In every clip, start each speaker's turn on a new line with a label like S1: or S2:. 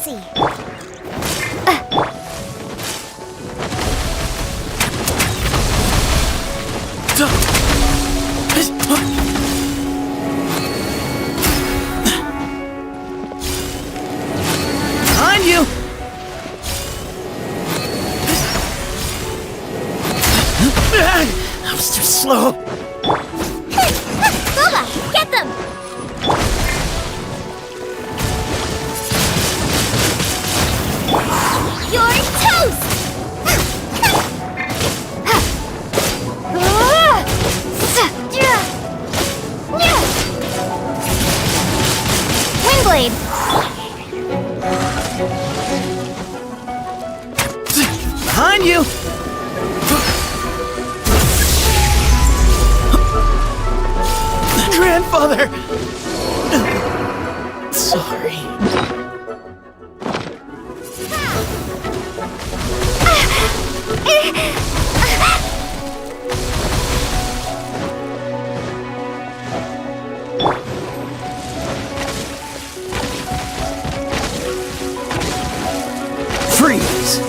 S1: see.
S2: Behind you! That was too slow.
S1: Boba, get them! You're toast! Windblade!
S2: Behind you! Grandfather! Sorry. Freeze!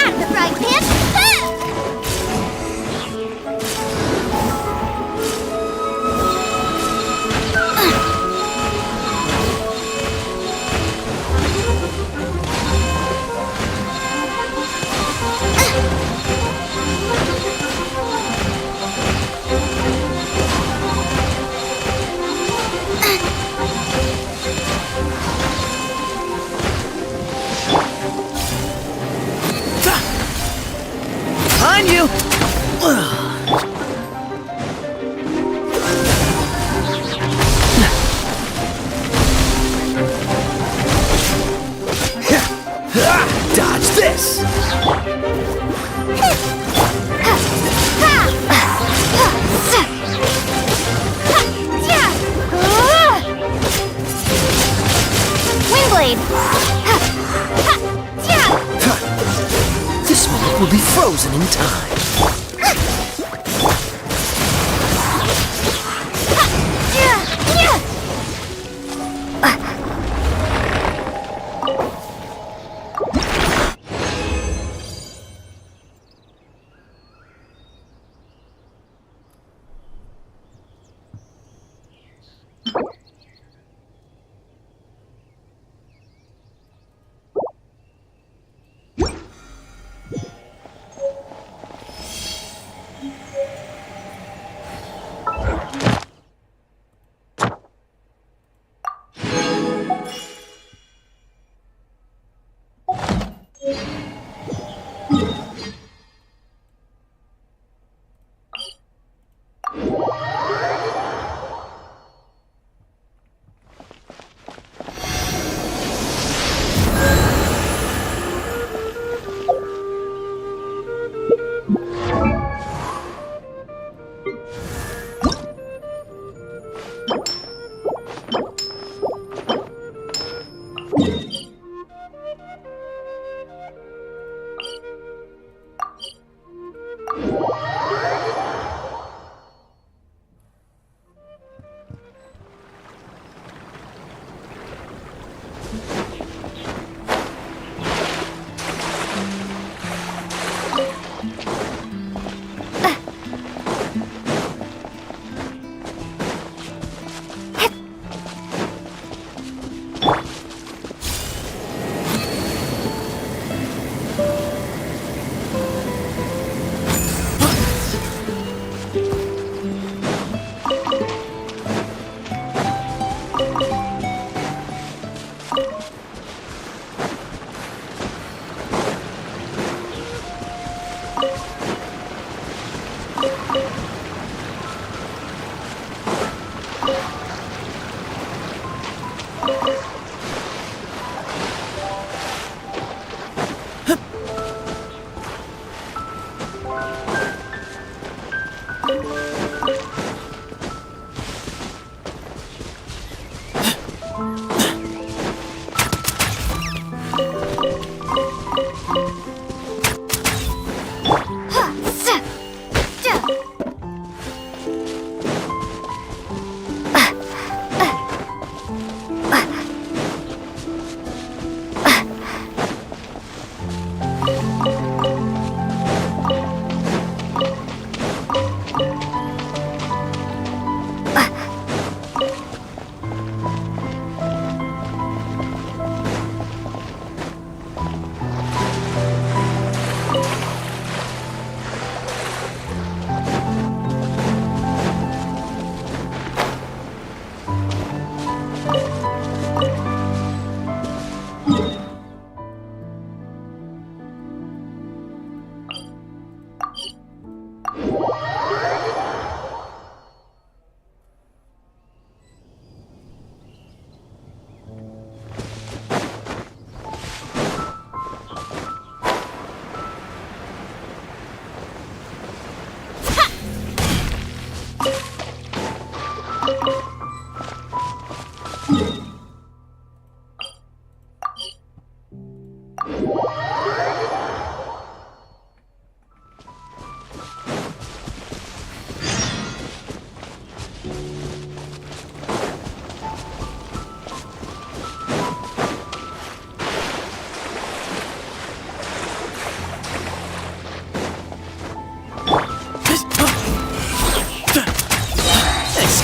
S1: Out of the frying pan!
S2: Behind you! Dodge this!
S1: Windblade!
S2: This moment will be frozen in time.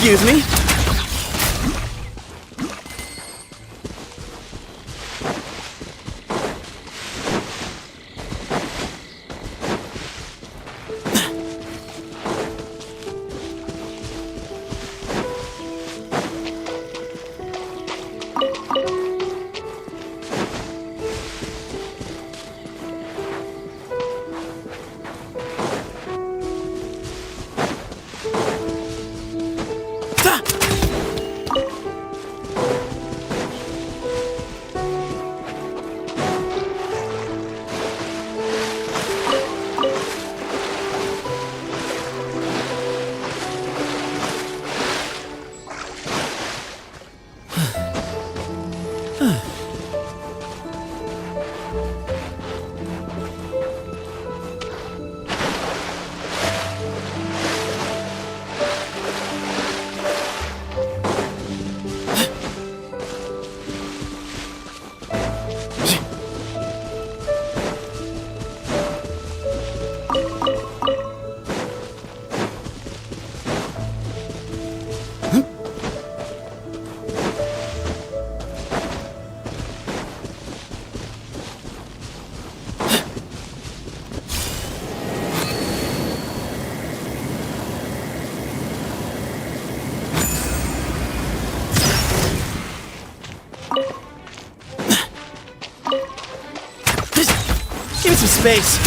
S2: Excuse me? Give me some space.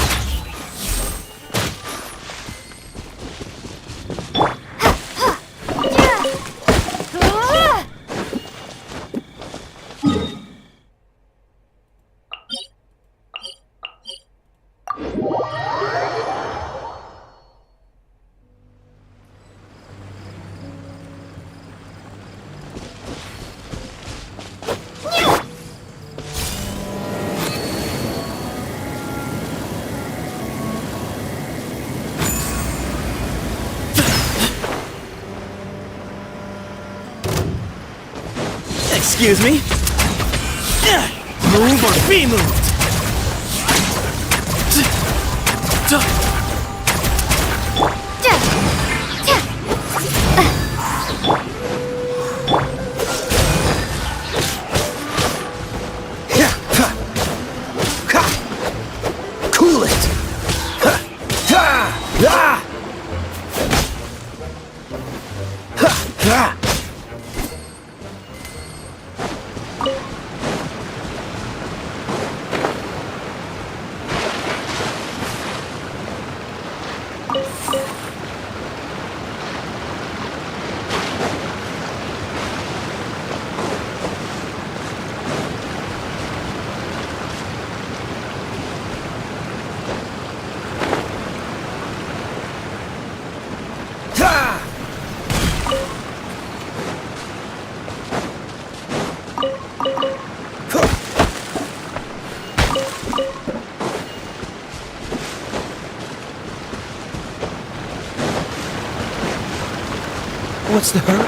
S2: Excuse me? Move or be moved! Cool it! What's the hurry?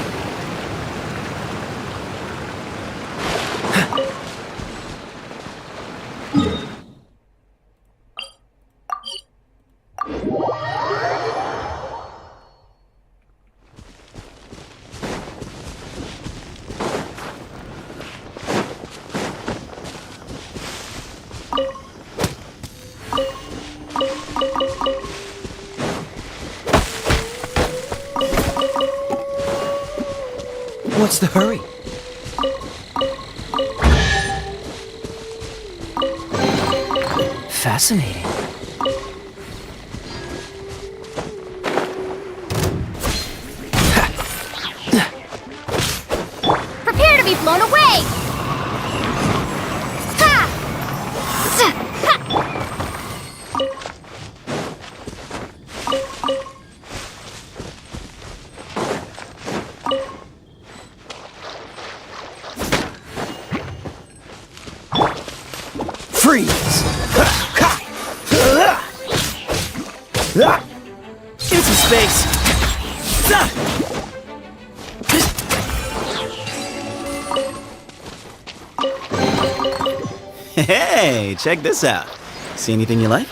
S2: What's the hurry? Fascinating.
S1: Prepare to be blown away! Ha! Ha!
S2: Freeze! Give some space!
S3: Hey, check this out. See anything you like?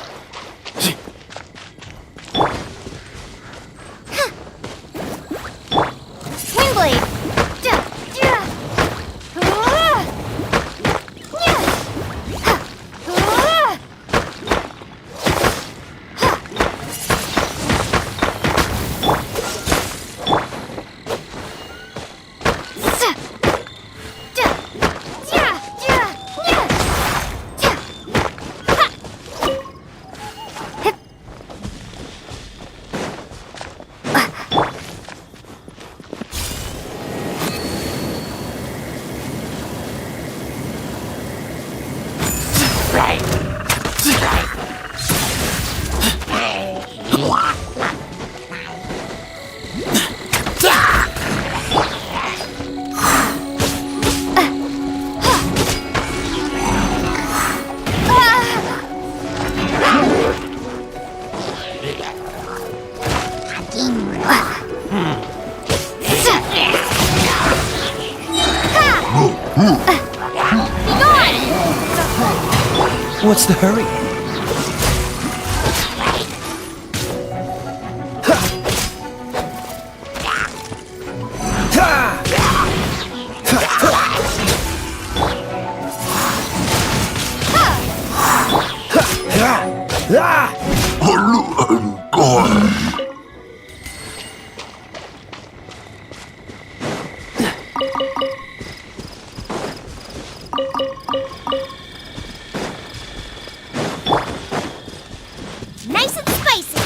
S1: Be gone!
S2: What's the hurry?
S1: Nice and spicy!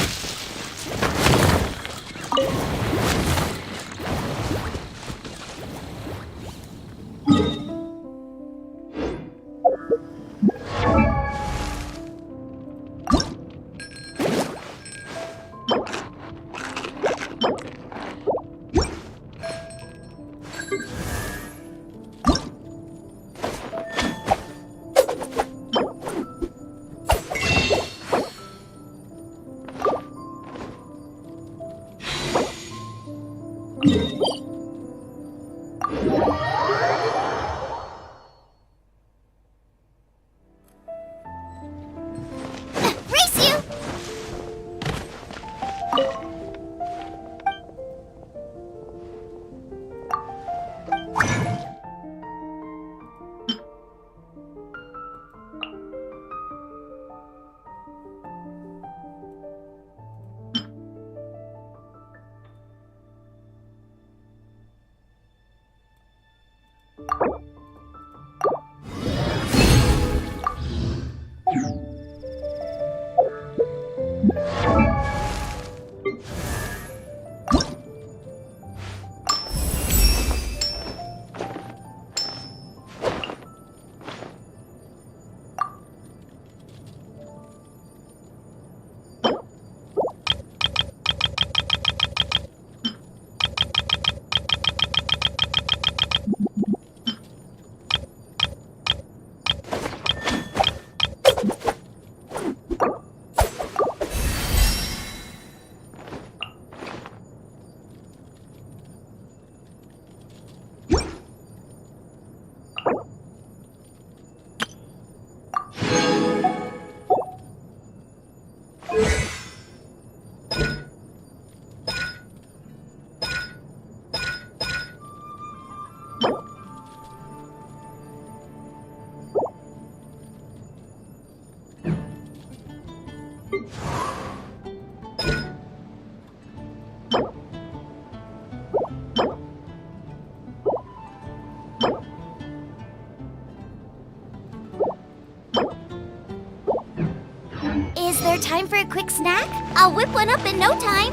S1: Race you! Is there time for a quick snack? I'll whip one up in no time.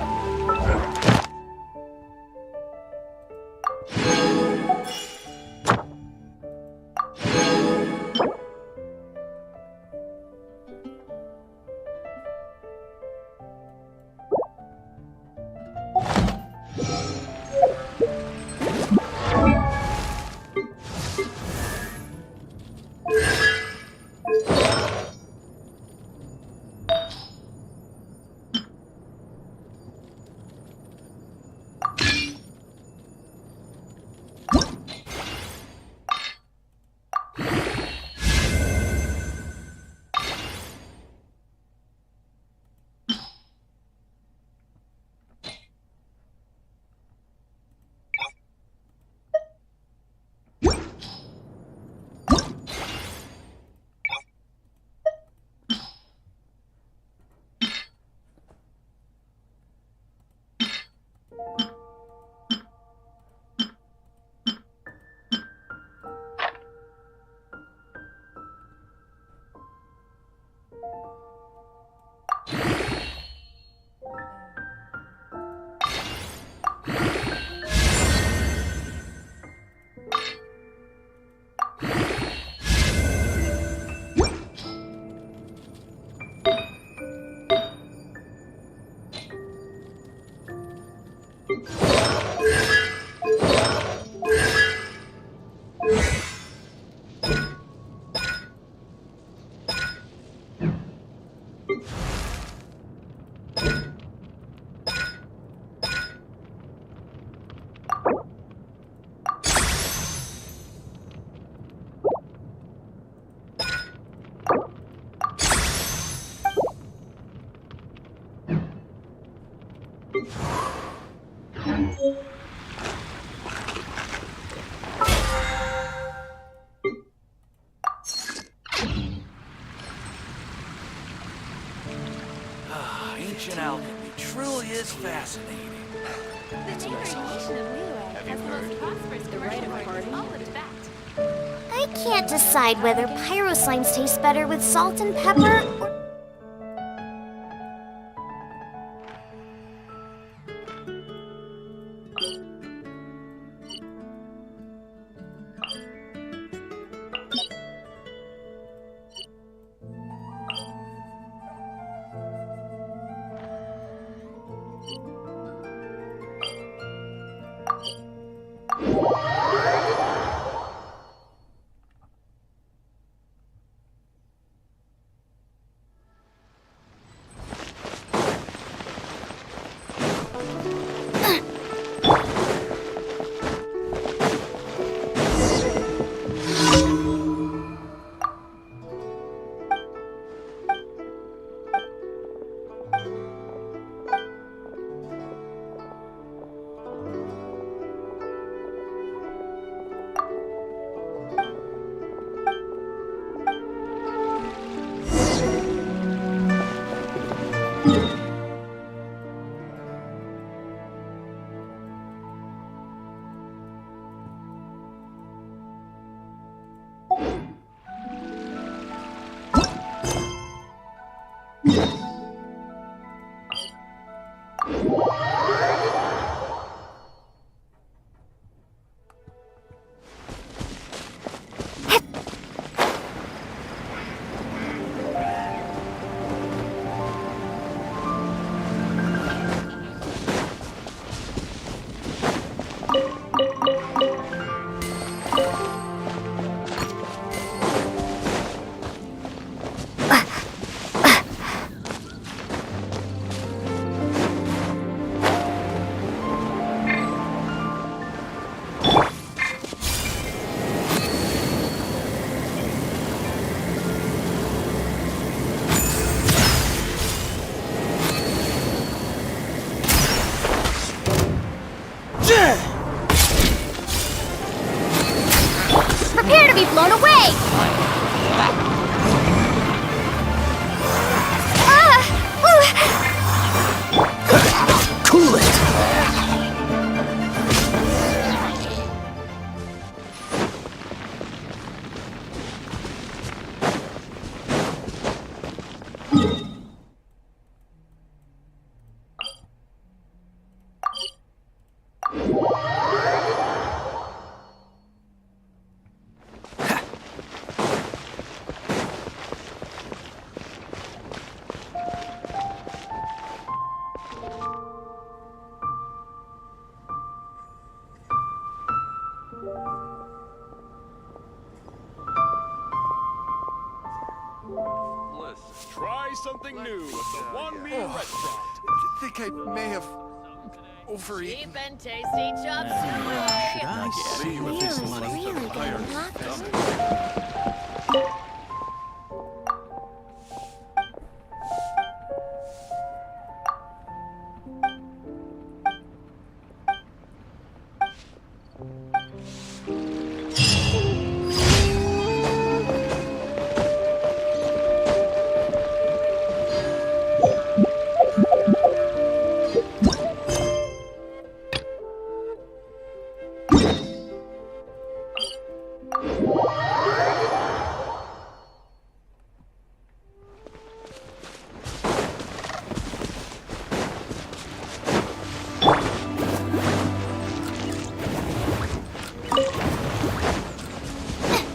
S4: Ancient alchemy truly is fascinating.
S5: The neighboring nation of Liyue has the most prosperous commercial party in all of Tibet.
S1: I can't decide whether pyro slimes taste better with salt and pepper or... Prepare to be blown away!
S2: Cool it!
S6: Try something new at the One Meal Restaurant.
S4: I think I may have overeaten.
S5: Cheap and tasty chop suey.
S3: Should I see what this
S1: Leo's
S3: money?
S1: really getting locked in.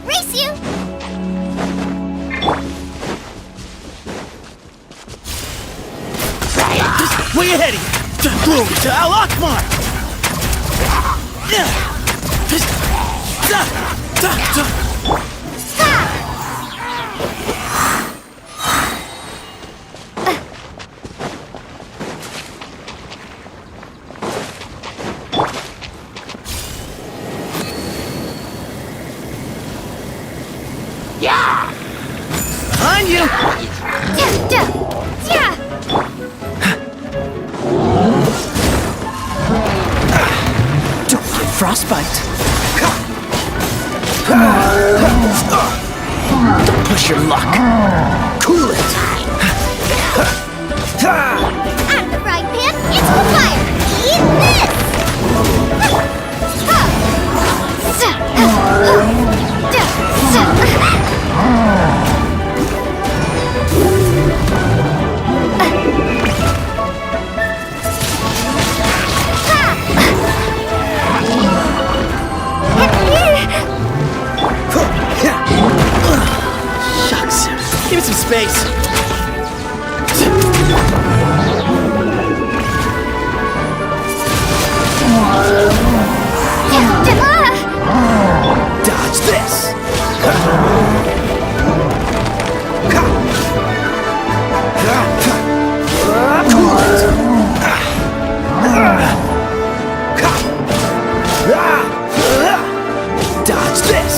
S1: Race you!
S2: Way ahead of you! Glory to Al Akbar! Behind you! Don't get frostbite. Don't push your luck. Cool it.
S1: to fire! Eat
S2: Shucks. Give me some space. Dodge this. Dodge this.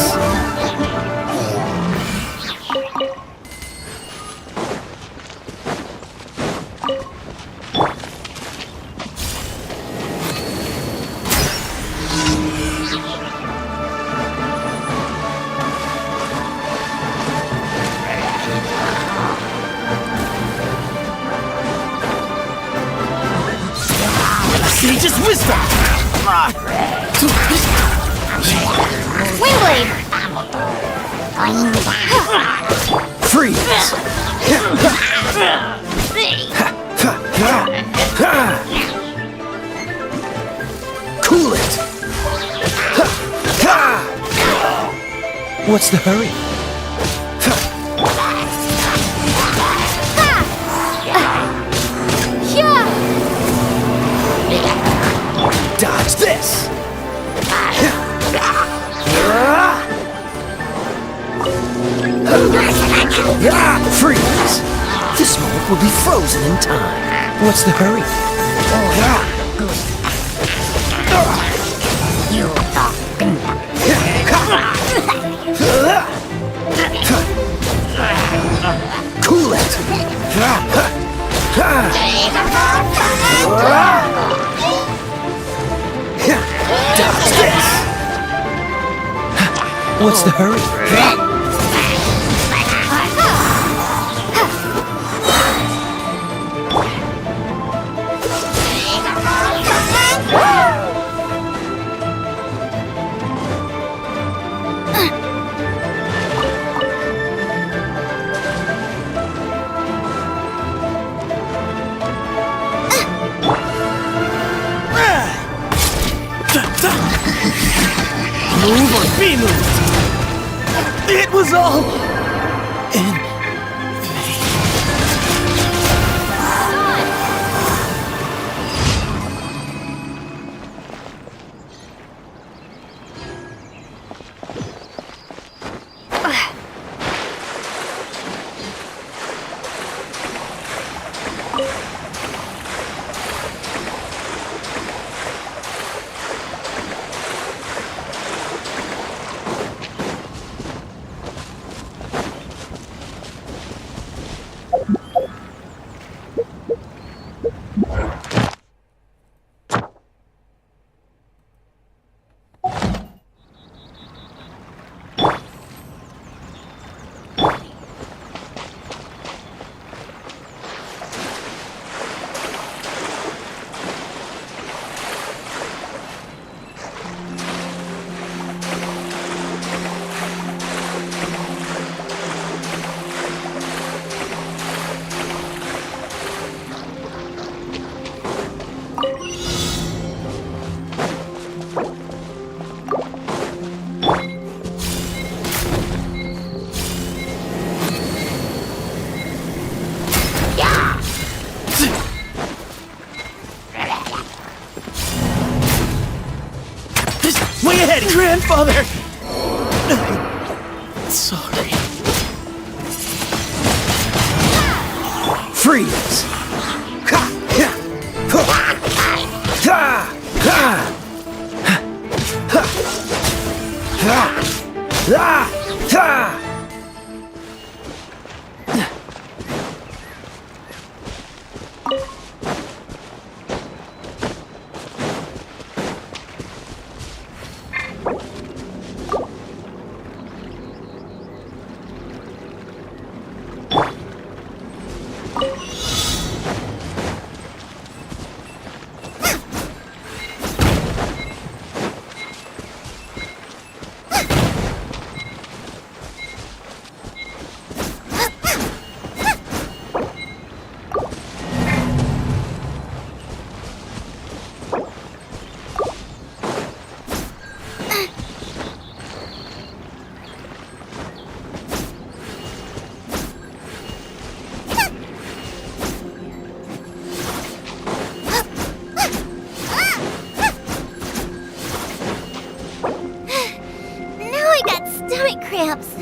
S2: Sage's wisdom.
S1: Windblade!
S2: Freeze. Cool it. What's the hurry? Dodge this. Freeze. This moment will be frozen in time. What's the hurry? Cool it. Dodge this. What's the hurry? Move or be moved. It was all in way ahead, grandfather. Sorry. Freeze.
S1: I got stomach cramps.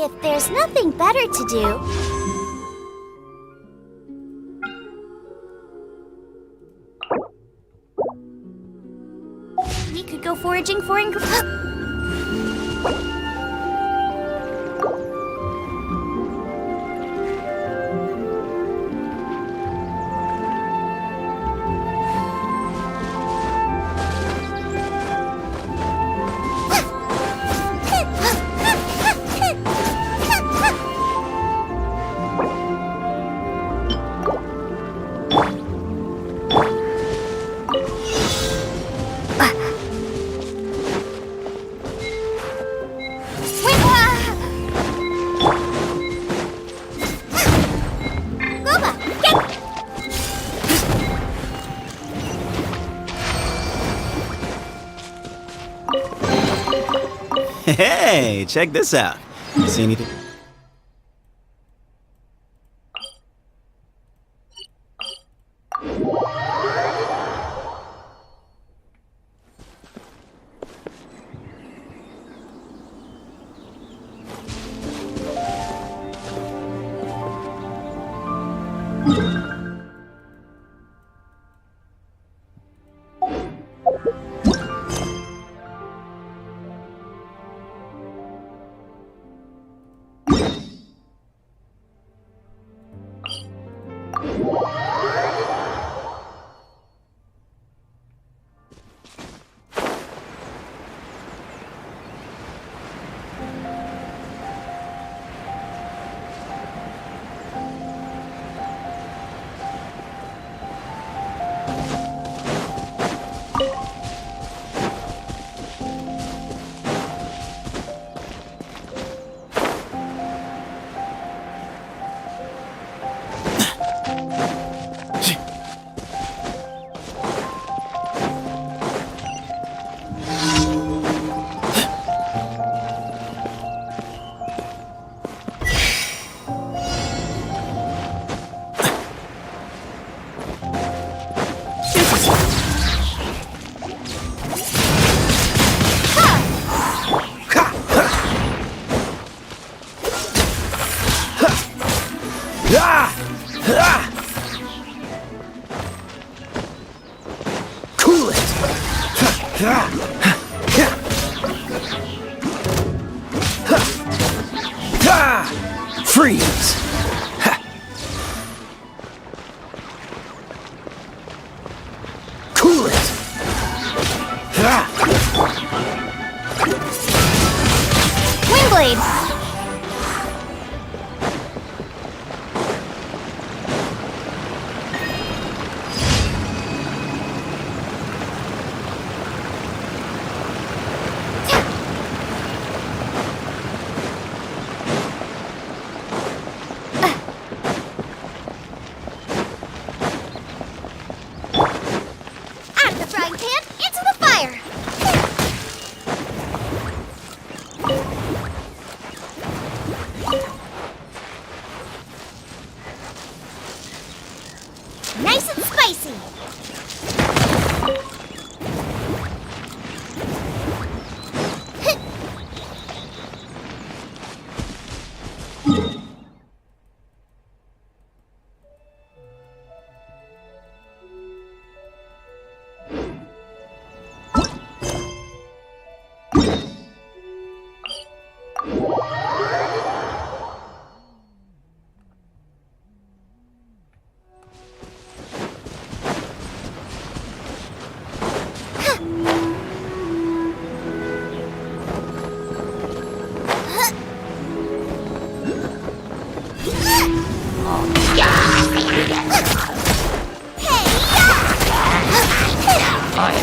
S1: If there's nothing better to do, we could go foraging for
S3: Hey, check this out. See anything?
S2: Cool it! Freeze! Cool it!
S1: Windblade! Out of the frying pan, into the fire! Nice and spicy!
S2: I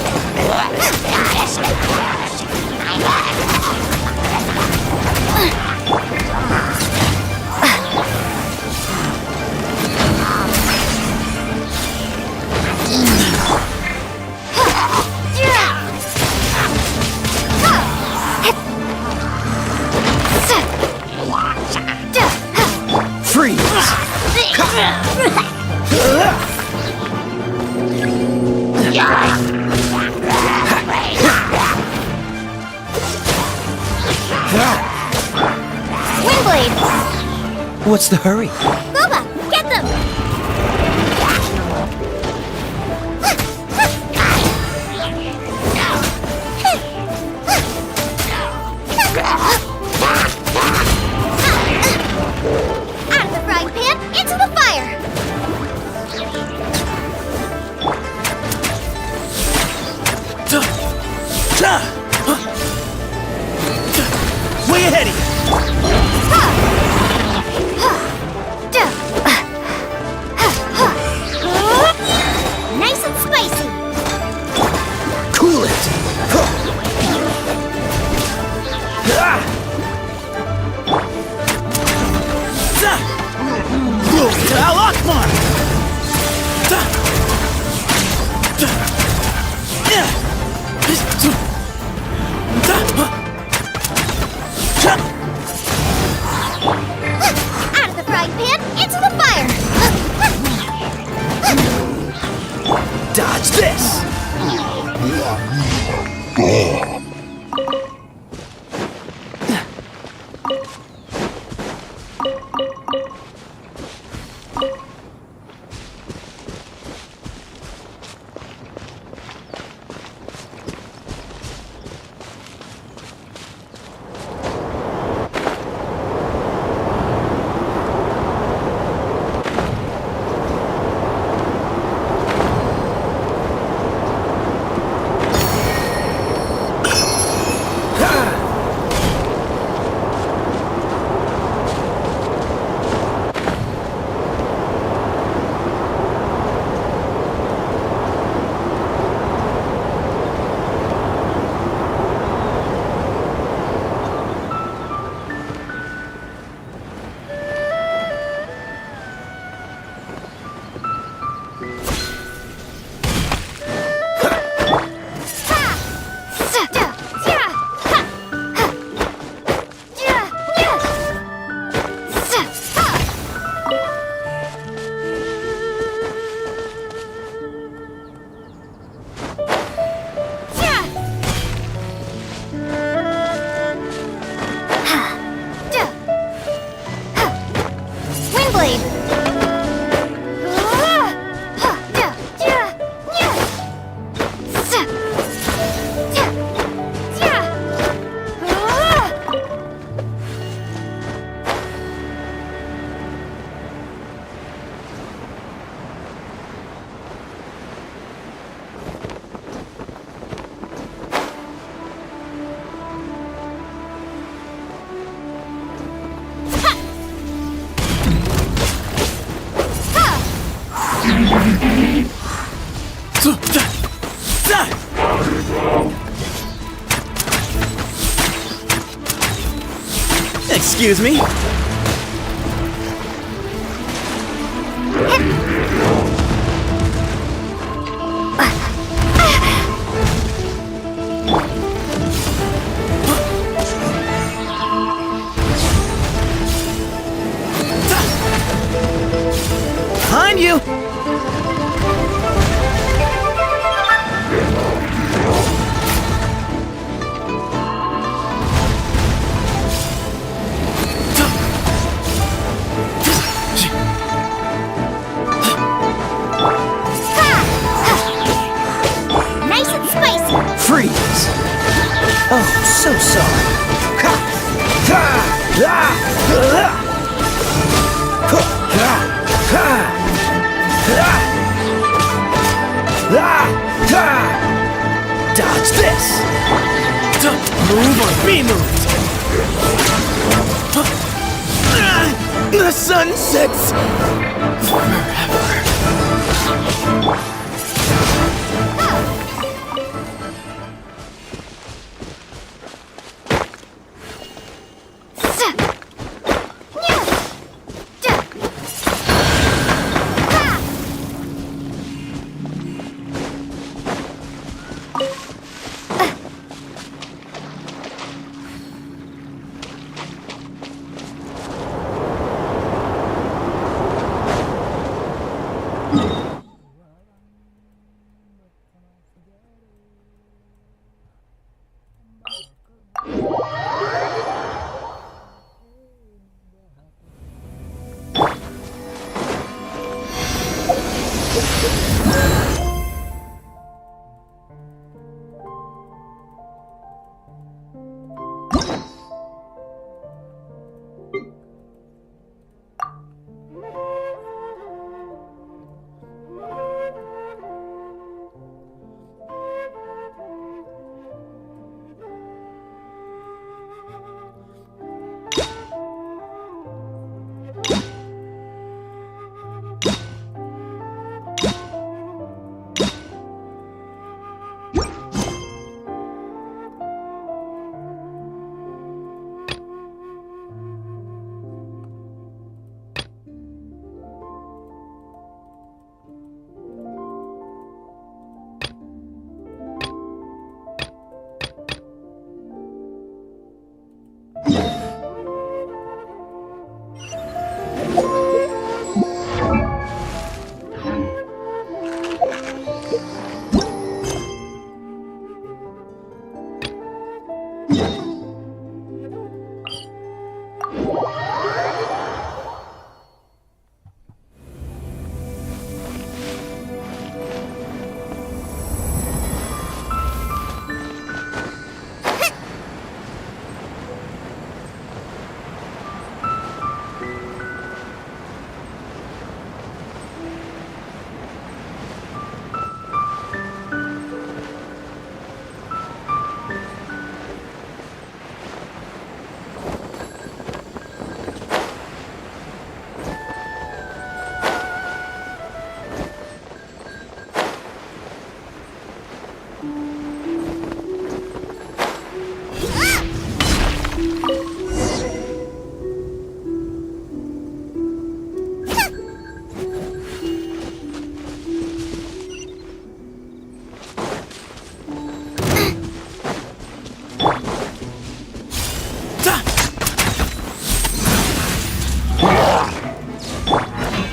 S1: Windblade!
S2: What's the hurry?
S1: Boba, get them! Out of the frying pan, into the fire!
S2: Way ahead of you!
S1: Nice and spicy!
S2: Cool it! Al Akbar!
S1: Out of the frying pan, into the fire!
S2: Dodge this!
S3: Excuse me?
S2: Behind you!
S1: Nice and spicy!
S2: Freeze! Oh, so sorry. Ha! Ha! Ah! Ah! Ha! Ha! Ha! Ah! Ha! Dodge this! Move or be moved! The sun sets forever.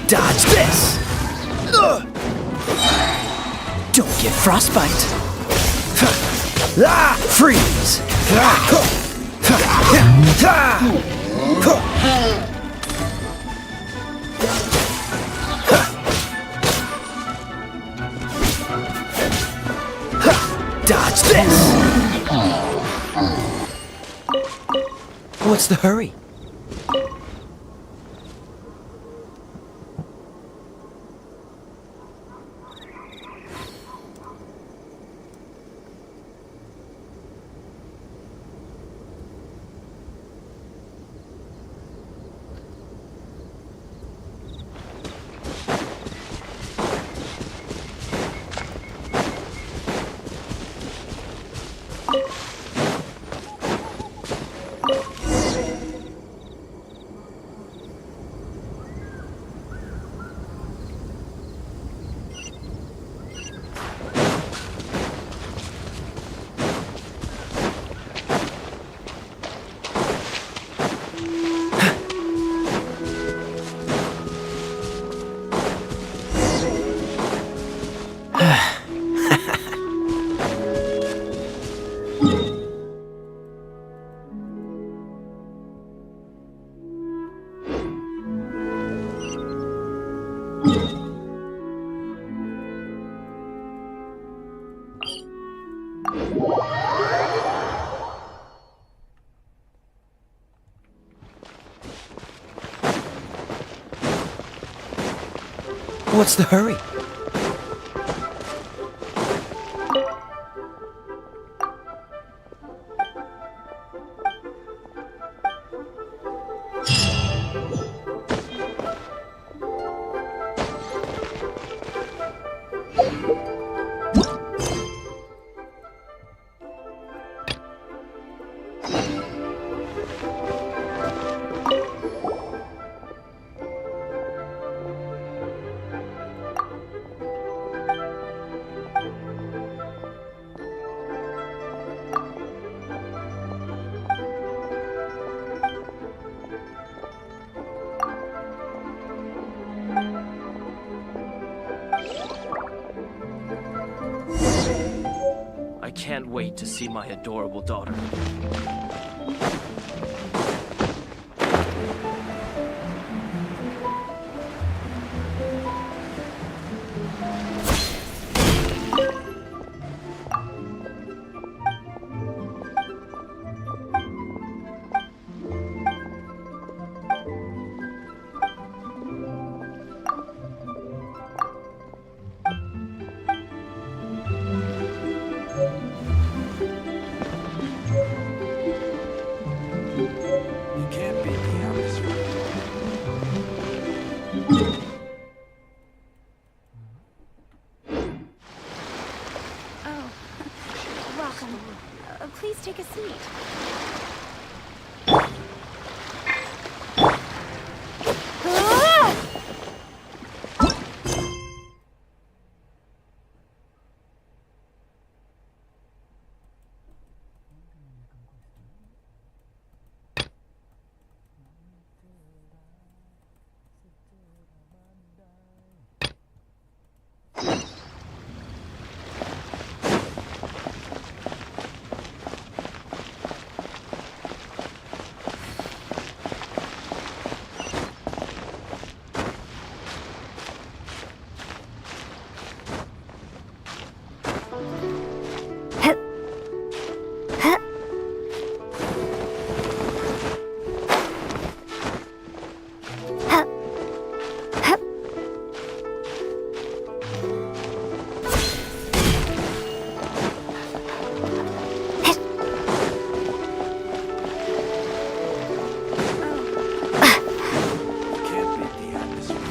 S2: Dodge this! Don't get frostbite! Freeze! Dodge this! What's the hurry? What's the hurry?
S7: I can't wait to see my adorable daughter.
S4: You can't beat me on this one.
S5: Oh, welcome. Please take a seat.
S4: You can't beat me on this one.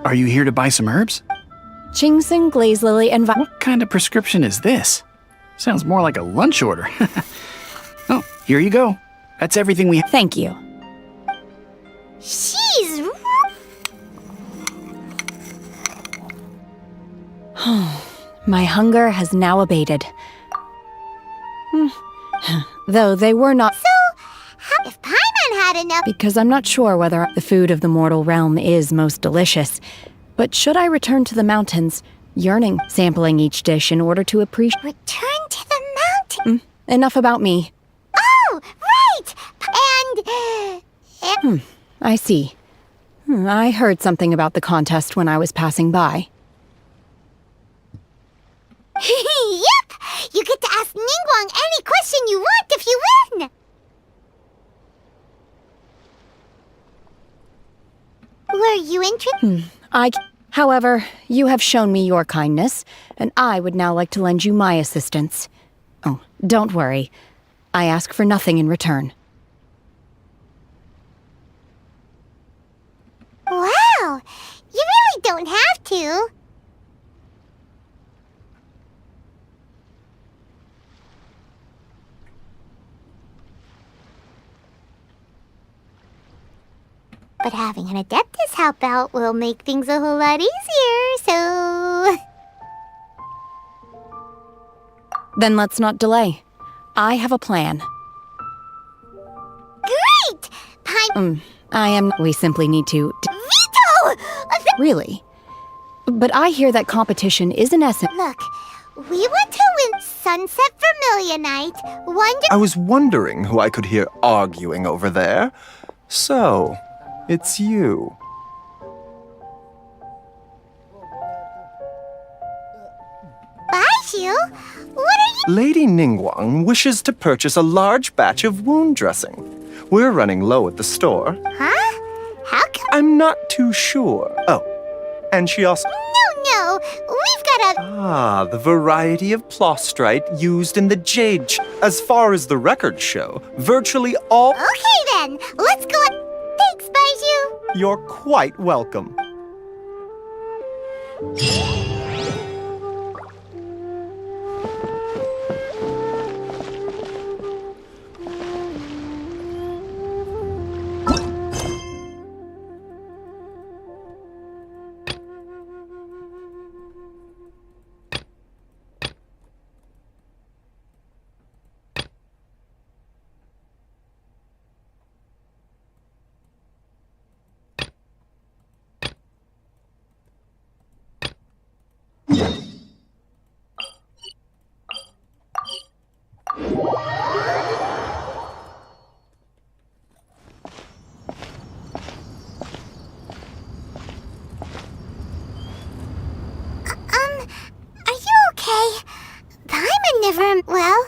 S3: Are you here to buy some herbs?
S7: Ginseng, glaze lily, and
S3: What kind of prescription is this? Sounds more like a lunch order. Oh, here you go. That's everything we have.
S7: Thank you.
S1: She's
S7: My hunger has now abated. Though they were not,
S1: if Paimon had enough.
S7: because I'm not sure whether the food of the mortal realm is most delicious. But should I return to the mountains, yearning, sampling each dish in order to appreciate...
S1: Return to the mountain.
S7: Enough about me.
S1: Oh, right. And
S7: I see. I heard something about the contest when I was passing by.
S1: yep. You get to ask Ningguang any question you want if you win. Were you interested?
S7: However, you have shown me your kindness, and I would now like to lend you my assistance. Oh, don't worry. I ask for nothing in return.
S1: Wow. You really don't have to. But having an Adeptus help out will make things a whole lot easier, so...
S7: Then let's not delay. I have a plan.
S1: Great!
S7: We simply need to...
S1: Veto!
S7: Really? But I hear that competition is in essence...
S1: Look, we want to win Sunset Vermilion Night,
S8: I was wondering who I could hear arguing over there. So, it's you.
S1: Baiju? What are you...
S8: Lady Ningguang wishes to purchase a large batch of wound dressing. We're running low at the store.
S1: Huh? How come...
S8: I'm not too sure. Oh, and she also...
S1: No, we've got a...
S8: Ah, the variety of plostrite used in the jade. As far as the records show, virtually all...
S1: Okay then, let's go... Thanks, Baiju.
S8: You're quite welcome.
S1: Well,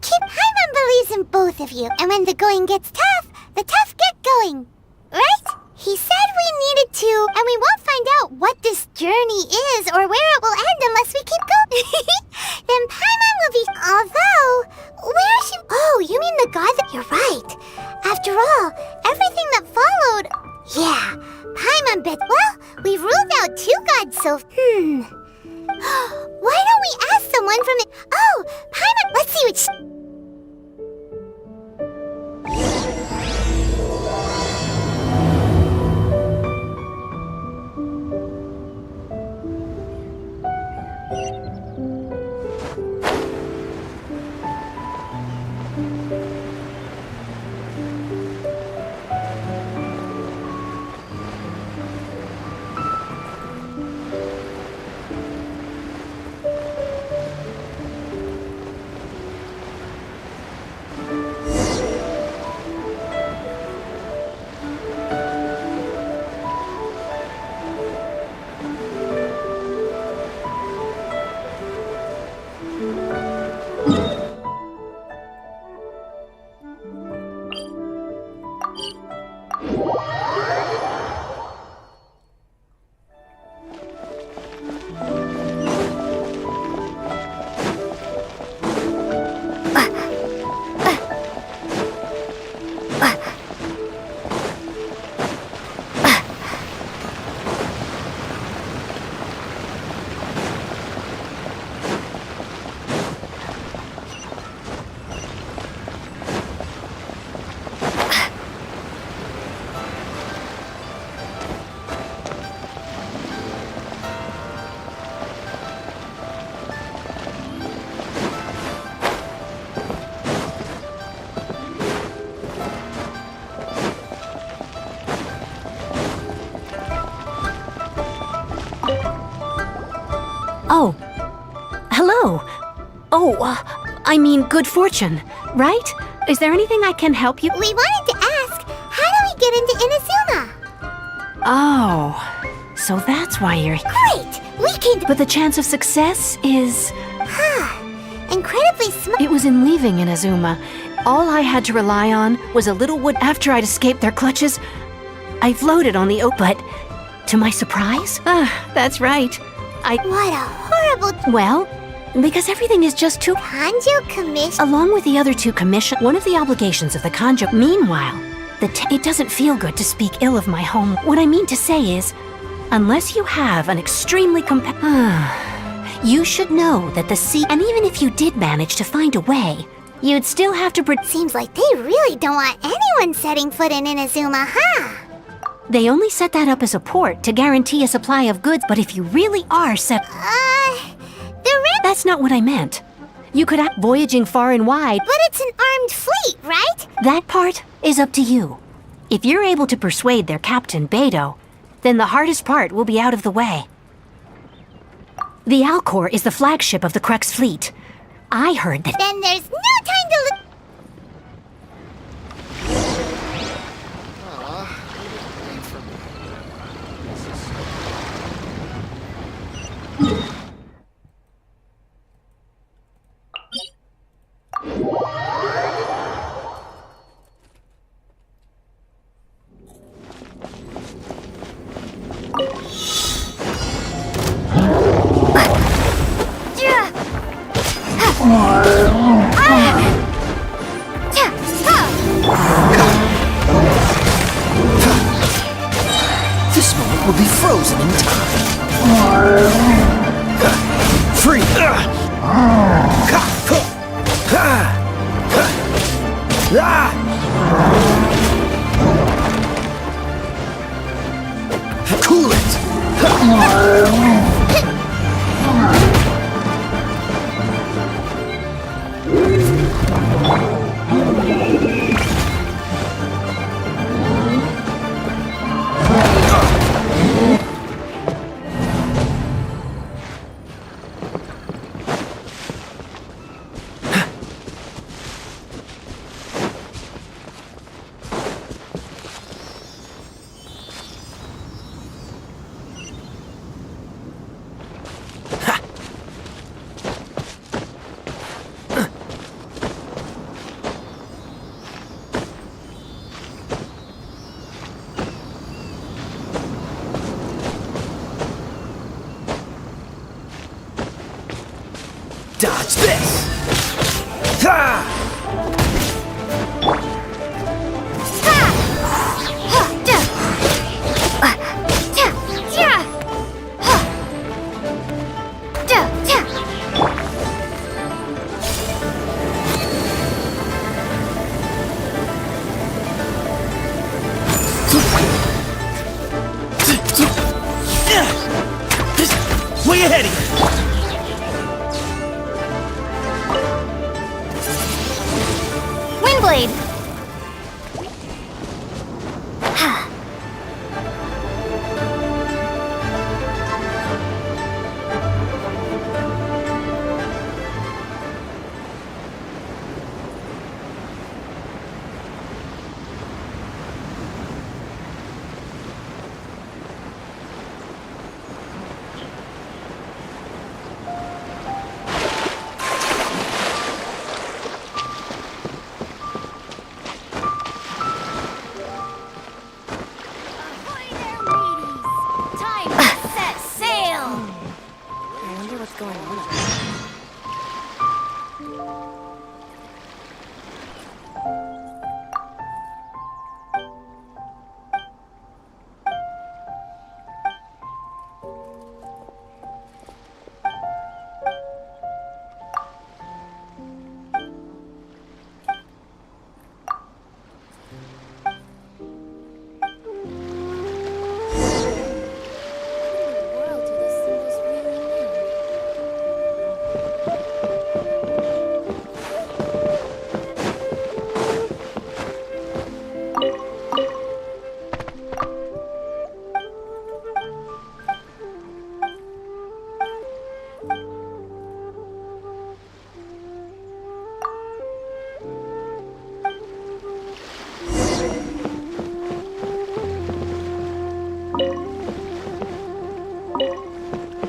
S1: Paimon believes in both of you, and when the going gets tough, the tough get going. Right? He said we needed to, and we won't find out what this journey is or where it will end unless we keep going. Then Paimon will be... Although, where is she... Oh, you mean the god that... You're right. After all, everything that followed... Yeah, Paimon bet... Well, we've ruled out 2 gods, so... Why don't we ask someone from the... Oh, Paimon, let's see what she...
S9: Oh. Hello. Oh, I mean good fortune, right? Is there anything I can help you?
S1: We wanted to ask, how do we get into Inazuma?
S9: Oh, so that's why you're here.
S1: Great! We can...
S9: But the chance of success is...
S1: Incredibly smart.
S9: It was in leaving Inazuma. All I had to rely on was a little wood. After I'd escaped their clutches, I floated on the but to my surprise, that's right.
S1: What a horrible...
S9: Well, because everything is just too...
S1: Kanjo commission...
S9: Along with the other 2 commissions, one of the obligations of the Kanjo... Meanwhile, it doesn't feel good to speak ill of my home. What I mean to say is, unless you have an extremely you should know that the sea... And even if you did manage to find a way, you'd still have to...
S1: Seems like they really don't want anyone setting foot in Inazuma, huh?
S9: They only set that up as a port to guarantee a supply of goods, but if you really are That's not what I meant. You could act voyaging far and wide.
S1: But it's an armed fleet, right?
S9: That part is up to you. If you're able to persuade their captain, Beidou, then the hardest part will be out of the way. The Alcor is the flagship of the Crux fleet. I heard that...
S1: Then there's no time to look...
S2: This moment will be frozen in time. Free! Cool it! Dodge this! Ha! Way ahead of you!
S1: Windblade! Ahoy there, mateys! Time to set sail!
S5: I wonder what's going on. World do those symbols really mean?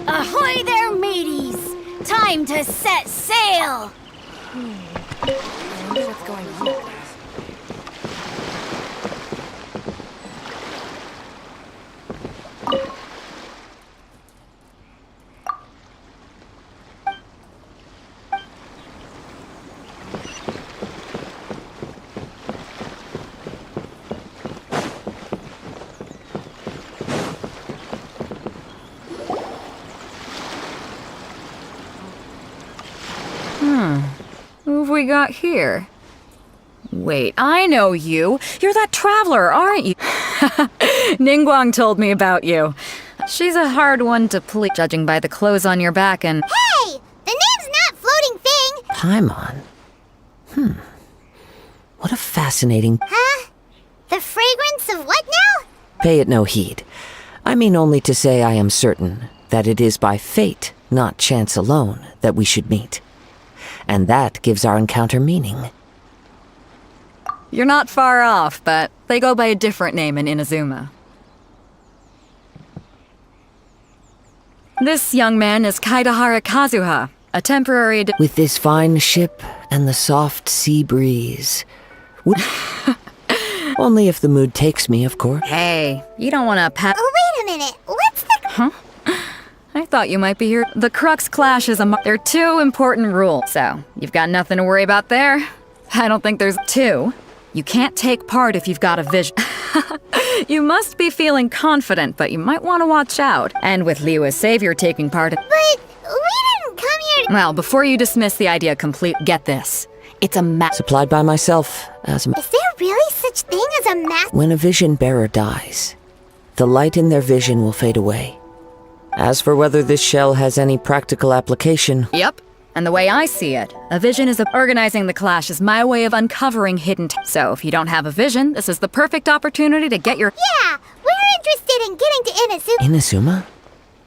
S1: Ahoy there, mateys! Time to set sail!
S5: I wonder what's going on up there.
S7: Who have we got here? Wait, I know you. You're that traveler, aren't you? Ningguang told me about you. She's a hard one to please, judging by the clothes on your back and...
S1: Hey! The name's not Floating Thing!
S2: Paimon. What a fascinating...
S1: Huh? The fragrance of what now?
S2: Pay it no heed. I mean only to say I am certain that it is by fate, not chance alone, that we should meet. And that gives our encounter meaning.
S7: You're not far off, but they go by a different name in Inazuma. This young man is Kaidahara Kazuha, a temporary...
S2: With this fine ship and the soft sea breeze. Would... Only if the mood takes me, of course.
S7: Hey, you don't want to pat...
S1: Oh, wait a minute. What's the...
S7: I thought you might be here. The Crux Clash is They're two important rules, so you've got nothing to worry about there. I don't think there's two. You can't take part if you've got a vision. You must be feeling confident, but you might want to watch out. And with Liu as savior taking part...
S1: But we didn't come here to...
S7: Well, before you dismiss the idea get this. It's a map.
S2: Supplied by myself as a...
S1: Is there really such thing as a math...
S2: When a vision bearer dies, the light in their vision will fade away. As for whether this shell has any practical application...
S7: Yep. And the way I see it, a vision is organizing the clash is my way of uncovering hidden so if you don't have a vision, this is the perfect opportunity to get your...
S1: Yeah, we're interested in getting to Inazuma.
S2: Inazuma?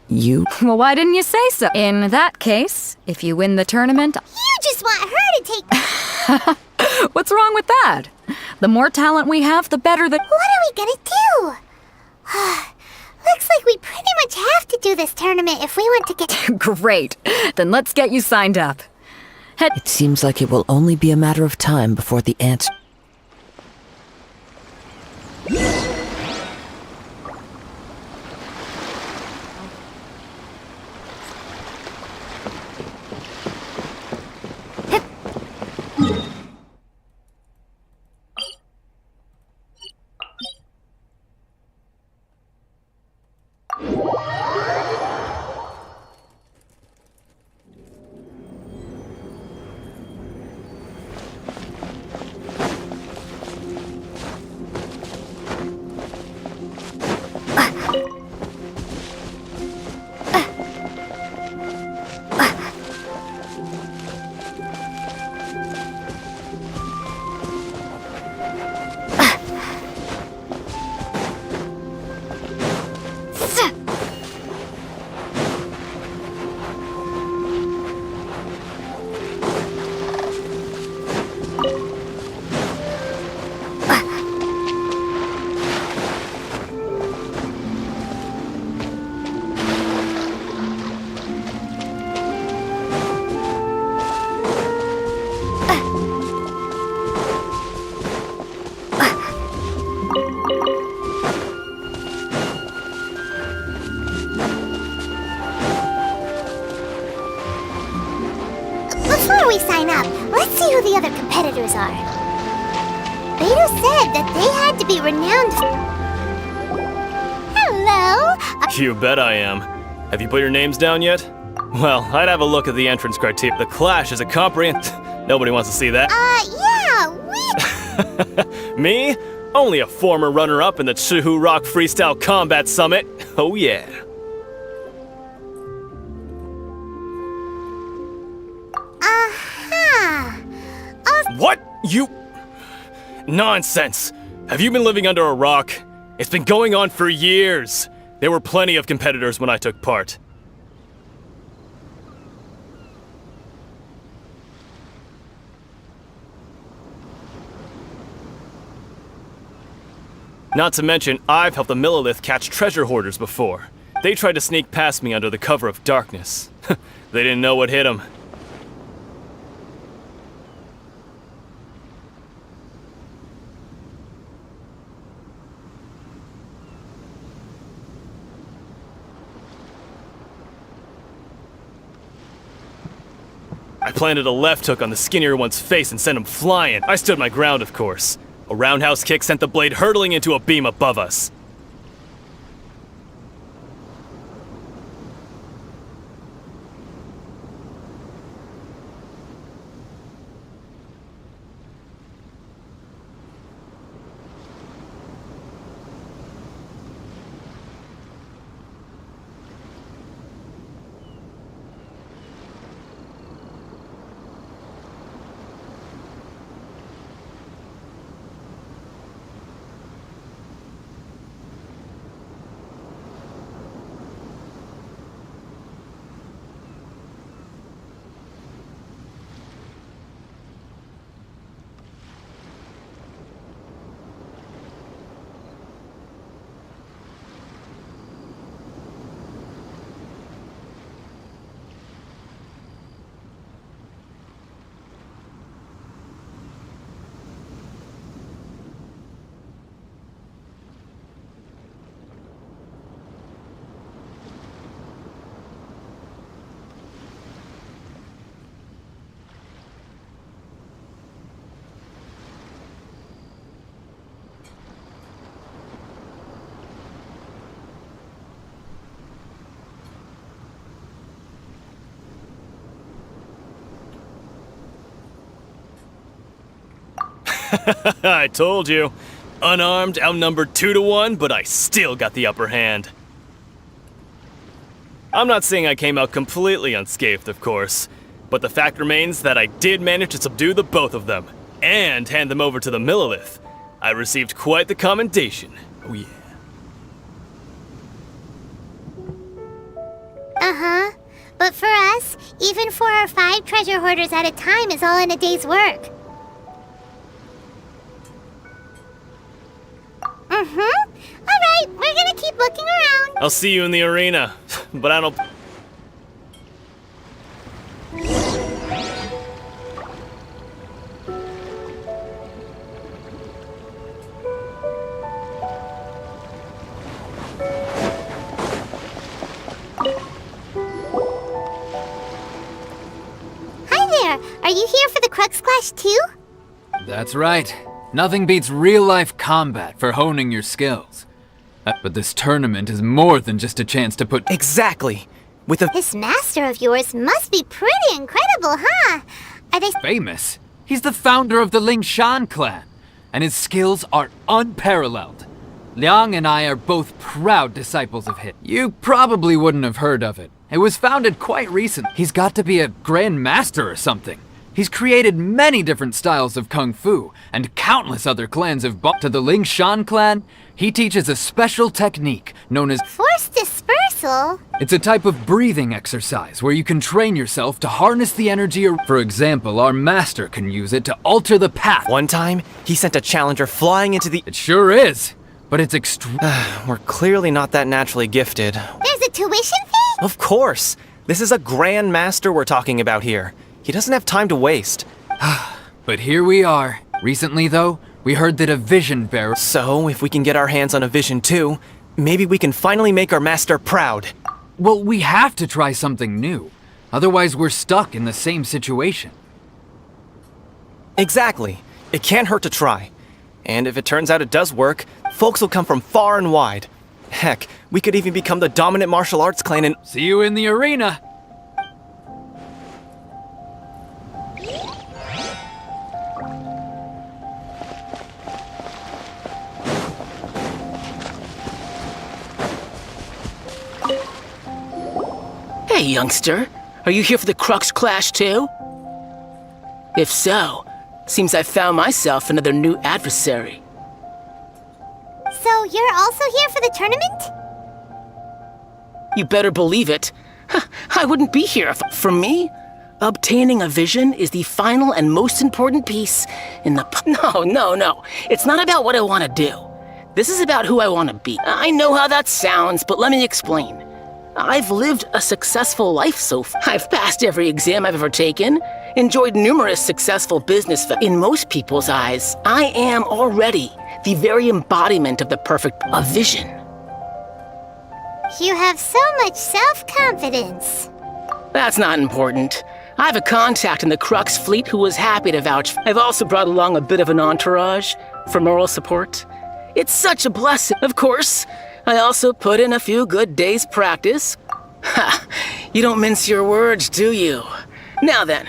S2: You...
S7: Well, why didn't you say so? In that case, if you win the tournament...
S1: You just want her to take...
S7: What's wrong with that? The more talent we have, the better the...
S1: What are we gonna do? Looks like we pretty much have to do this tournament if we want to get...
S7: Great. Then let's get you signed up.
S2: It seems like it will only be a matter of time before the answer...
S1: we sign up, let's see who the other competitors are. Beto said that they had to be renowned. Hello.
S10: You bet I am. Have you put your names down yet? Well, I'd have a look at the entrance criteria. The Clash is a Nobody wants to see that.
S1: Yeah, we.
S10: Me? Only a former runner-up in the Chihu Rock Freestyle Combat Summit. Oh yeah. What? You... Nonsense! Have you been living under a rock? It's been going on for years. There were plenty of competitors when I took part. Not to mention, I've helped the Millilith catch treasure hoarders before. They tried to sneak past me under the cover of darkness. They didn't know what hit them. I planted a left hook on the skinnier one's face and sent him flying. I stood my ground, of course. A roundhouse kick sent the blade hurtling into a beam above us. I told you. Unarmed, outnumbered 2-1, but I still got the upper hand. I'm not saying I came out completely unscathed, of course, but the fact remains that I did manage to subdue the both of them, and hand them over to the Millilith. I received quite the commendation. Oh yeah.
S1: Uh-huh. But for us, even 4 or 5 treasure hoarders at a time is all in a day's work. Alright, we're gonna keep looking around.
S10: I'll see you in the arena, but I don't...
S1: Hi there, are you here for the Crux Clash too?
S11: That's right. Nothing beats real-life combat for honing your skills. But this tournament is more than just a chance to put...
S2: Exactly. With a...
S1: This master of yours must be pretty incredible, huh? Are they...
S11: famous? He's the founder of the Lingshan clan, and his skills are unparalleled. Liang and I are both proud disciples of his. You probably wouldn't have heard of it. It was founded quite recent. He's got to be a grand master or something. He's created many different styles of kung fu, and countless other clans have bought to the Lingshan clan. He teaches a special technique known as
S1: Force dispersal?
S11: It's a type of breathing exercise where you can train yourself to harness the energy. For example, our master can use it to alter the path.
S2: One time, he sent a challenger flying into the...
S11: It sure is, but it's
S2: We're clearly not that naturally gifted.
S1: There's a tuition fee?
S2: Of course. This is a grand master we're talking about here. He doesn't have time to waste.
S11: But here we are. Recently, though, we heard that a vision bearer...
S2: So, if we can get our hands on a vision too, maybe we can finally make our master proud.
S11: Well, we have to try something new. Otherwise, we're stuck in the same situation.
S12: Exactly. It can't hurt to try. And if it turns out it does work, folks will come from far and wide. Heck, we could even become the dominant martial arts clan and—
S11: See you in the arena.
S13: Hey, youngster. Are you here for the Crux Clash too? If so, seems I found myself another new adversary.
S1: So you're also here for the tournament?
S13: You better believe it. I wouldn't be here if, for me, obtaining a vision is the final and most important piece in the— No. It's not about what I want to do. This is about who I want to be. I know how that sounds, but let me explain. I've lived a successful life so far. I've passed every exam I've ever taken, enjoyed numerous successful business. In most people's eyes, I am already the very embodiment of the perfect vision.
S1: You have so much self-confidence.
S13: That's not important. I have a contact in the Crux fleet who was happy to vouch. I've also brought along a bit of an entourage for moral support. It's such a blessing. Of course, I also put in a few good days' practice. Ha! You don't mince your words, do you? Now then,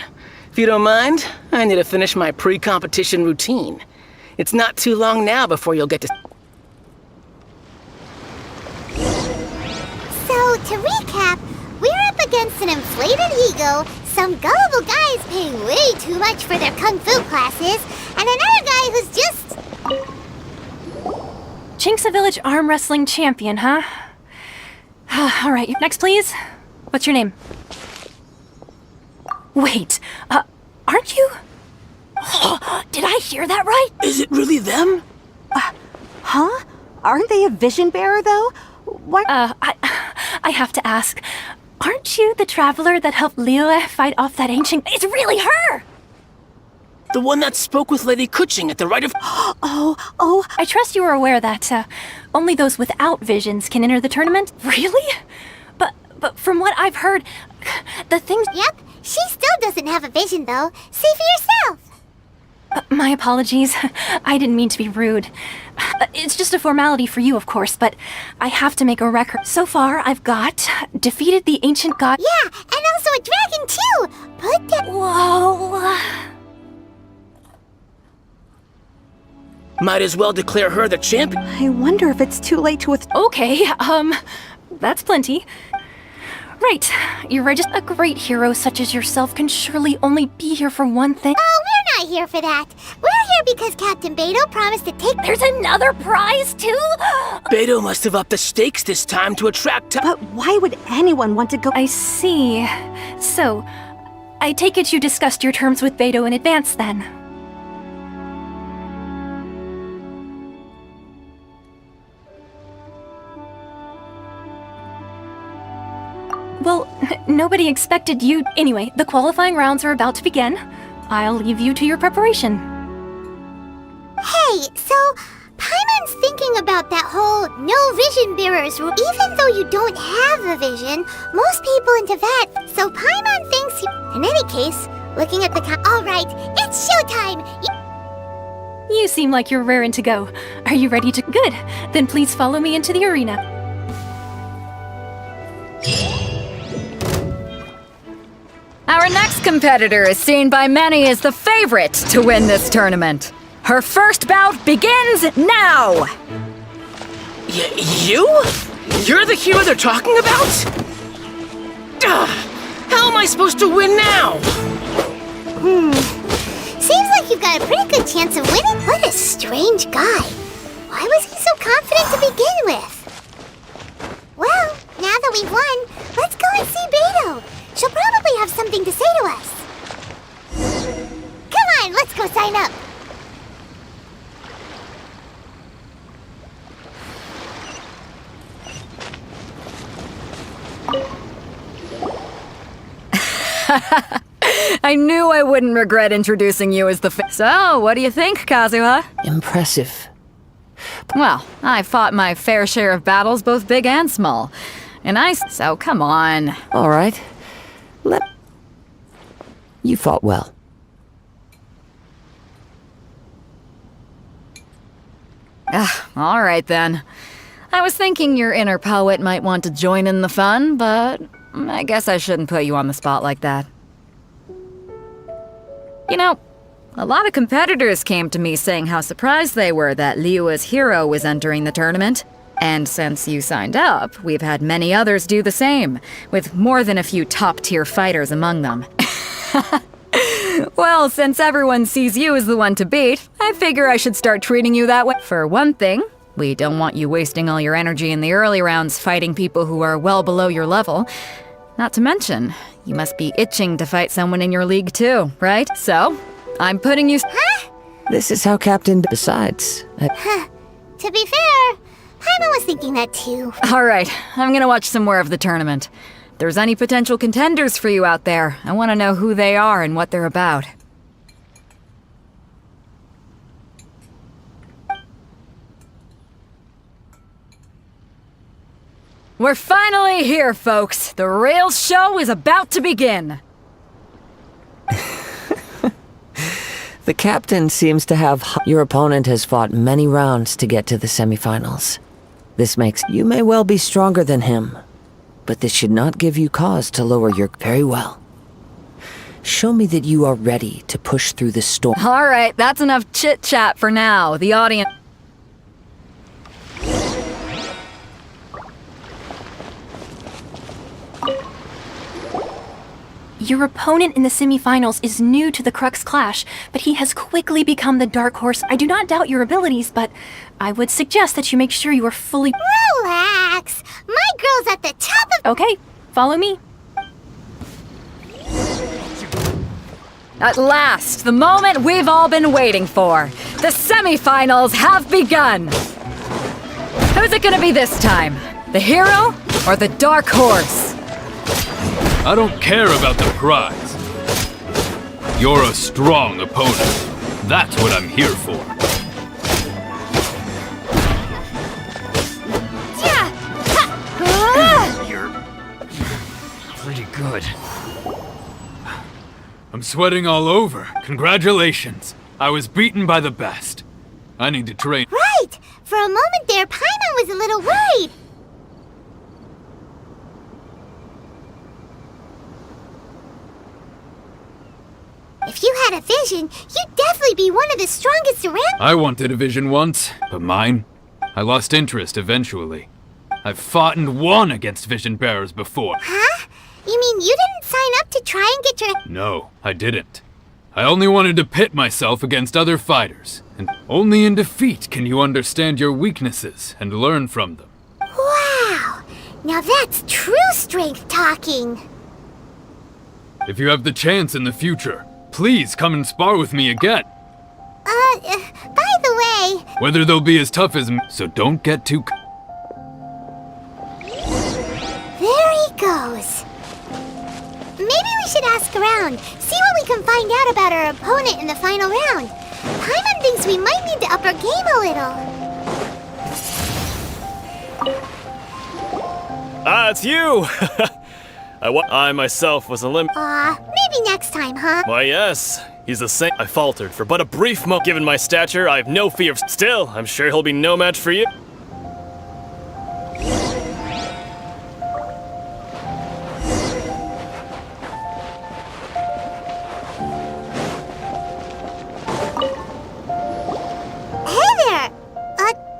S13: if you don't mind, I need to finish my pre-competition routine. It's not too long now before you'll get to—
S1: So, to recap, we're up against an inflated ego, some gullible guys paying way too much for their kung fu classes, and another guy who's just—
S9: Chink's a village arm wrestling champion, huh? All right, next please. What's your name? Wait, aren't you? Did I hear that right?
S13: Is it really them?
S14: Huh? Aren't they a vision bearer, though? What?
S9: I have to ask. Aren't you the traveler that helped Liyue fight off that ancient— It's really her!
S13: The one that spoke with Lady Kuching at the right of—
S9: Oh, I trust you are aware that, only those without visions can enter the tournament? Really? But from what I've heard, the things—
S1: Yep, she still doesn't have a vision, though. See for yourself.
S9: My apologies. I didn't mean to be rude. It's just a formality for you, of course, but I have to make a record. So far, I've got defeated the ancient god—
S1: Yeah, and also a dragon, too! Put that—
S9: Whoa.
S13: Might as well declare her the champion.
S14: I wonder if it's too late to
S9: Okay, that's plenty. Right, you're just a great hero such as yourself can surely only be here for one thing.
S1: Oh, we're not here for that. We're here because Captain Beto promised to take—
S9: There's another prize, too?
S13: Beto must have upped the stakes this time to attract—
S14: But why would anyone want to go—
S9: I see. So, I take it you discussed your terms with Beto in advance, then? Well, nobody expected you— Anyway, the qualifying rounds are about to begin. I'll leave you to your preparation.
S1: Hey, so Paimon's thinking about that whole no vision bearers rule. Even though you don't have a vision, most people in Tibet, so Paimon thinks you— In any case, looking at the time— Alright, it's showtime!
S9: You seem like you're raring to go. Are you ready to— Good. Then please follow me into the arena. Our next competitor is seen by many as the favorite to win this tournament. Her first bout begins now!
S13: You? You're the hero they're talking about? How am I supposed to win now?
S1: Seems like you've got a pretty good chance of winning. What a strange guy. Why was he so confident to begin with? Well, now that we've won, let's go and see Beto. She'll probably have something to say to us. Come on, let's go sign up.
S7: I knew I wouldn't regret introducing you as the So, what do you think, Kazuha?
S2: Impressive.
S7: Well, I fought my fair share of battles, both big and small. So come on.
S2: All right. You fought well.
S7: All right then. I was thinking your inner poet might want to join in the fun, but I guess I shouldn't put you on the spot like that. You know, a lot of competitors came to me saying how surprised they were that Liyue's hero was entering the tournament. And since you signed up, we've had many others do the same, with more than a few top-tier fighters among them. Well, since everyone sees you as the one to beat, I figure I should start treating you that way. For one thing, we don't want you wasting all your energy in the early rounds fighting people who are well below your level. Not to mention, you must be itching to fight someone in your league too, right? So, I'm putting you—
S1: Huh?
S2: This is how Captain decides.
S1: To be fair, Paimon was thinking that too.
S7: Alright, I'm gonna watch some more of the tournament. If there's any potential contenders for you out there, I want to know who they are and what they're about. We're finally here, folks! The rails show is about to begin!
S2: The captain seems to have— Your opponent has fought many rounds to get to the semifinals. This makes— You may well be stronger than him, but this should not give you cause to lower your— Very well. Show me that you are ready to push through the storm.
S7: Alright, that's enough chit-chat for now. The audience—
S9: Your opponent in the semifinals is new to the Crux Clash, but he has quickly become the dark horse. I do not doubt your abilities, but I would suggest that you make sure you are fully—
S1: Relax! My girl's at the top of—
S9: Okay, follow me.
S7: At last, the moment we've all been waiting for. The semifinals have begun! Who's it gonna be this time? The hero or the dark horse?
S6: I don't care about the prize. You're a strong opponent. That's what I'm here for. You're pretty good. I'm sweating all over. Congratulations. I was beaten by the best. I need to train.
S1: Right! For a moment there, Paimon was a little worried. If you had a vision, you'd definitely be one of the strongest around.
S6: I wanted a vision once, but mine? I lost interest eventually. I've fought and won against vision bearers before.
S1: Huh? You mean you didn't sign up to try and get your—
S6: No, I didn't. I only wanted to pit myself against other fighters, and only in defeat can you understand your weaknesses and learn from them.
S1: Wow! Now that's true strength talking.
S6: If you have the chance in the future, please come and spar with me again.
S1: By the way—
S6: Whether they'll be as tough as me, so don't get too—
S1: There he goes. Maybe we should ask around, see what we can find out about our opponent in the final round. Paimon thinks we might need to up our game a little.
S10: Ah, it's you! I myself was
S1: Maybe next time, huh?
S10: Why, yes. He's the same. I faltered for but a brief moment. Given my stature, I have no fear of— Still, I'm sure he'll be no match for you.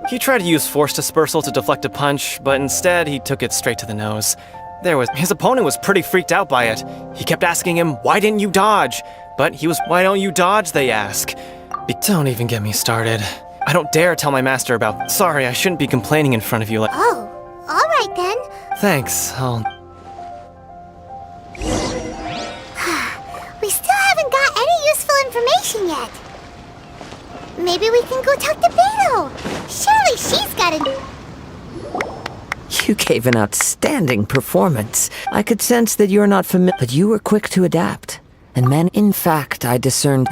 S12: He tried to use force dispersal to deflect a punch, but instead he took it straight to the nose. His opponent was pretty freaked out by it. He kept asking him, "Why didn't you dodge?" But he was— "Why don't you dodge?" they ask. Don't even get me started. I don't dare tell my master about— Sorry, I shouldn't be complaining in front of you like—
S1: Oh, alright then.
S12: Thanks,
S1: We still haven't got any useful information yet. Maybe we can go talk to Beto. Surely she's got a—
S2: You gave an outstanding performance. I could sense that you're not familiar, but you were quick to adapt. And in fact, I discerned—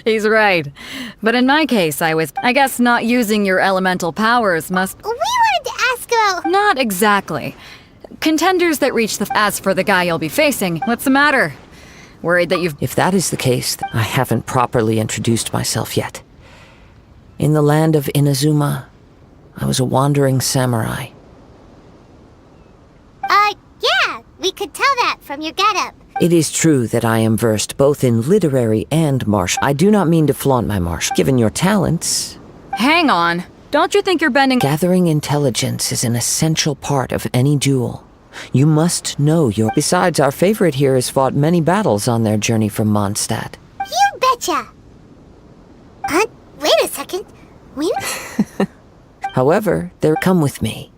S7: He's right. But in my case, I guess not using your elemental powers must—
S1: We wanted to ask about—
S7: Not exactly. Contenders that reach the— As for the guy you'll be facing, what's the matter? Worried that you've—
S2: If that is the case, I haven't properly introduced myself yet. In the land of Inazuma, I was a wandering samurai.
S1: Yeah, we could tell that from your getup.
S2: It is true that I am versed both in literary and martial. I do not mean to flaunt my martial. Given your talents,
S7: Hang on. Don't you think you're bending?
S2: gathering intelligence is an essential part of any duel. You must know your... Besides, our favorite here has fought many battles on their journey from Mondstadt.
S1: You betcha! Wait a second. We...
S2: However, come with me.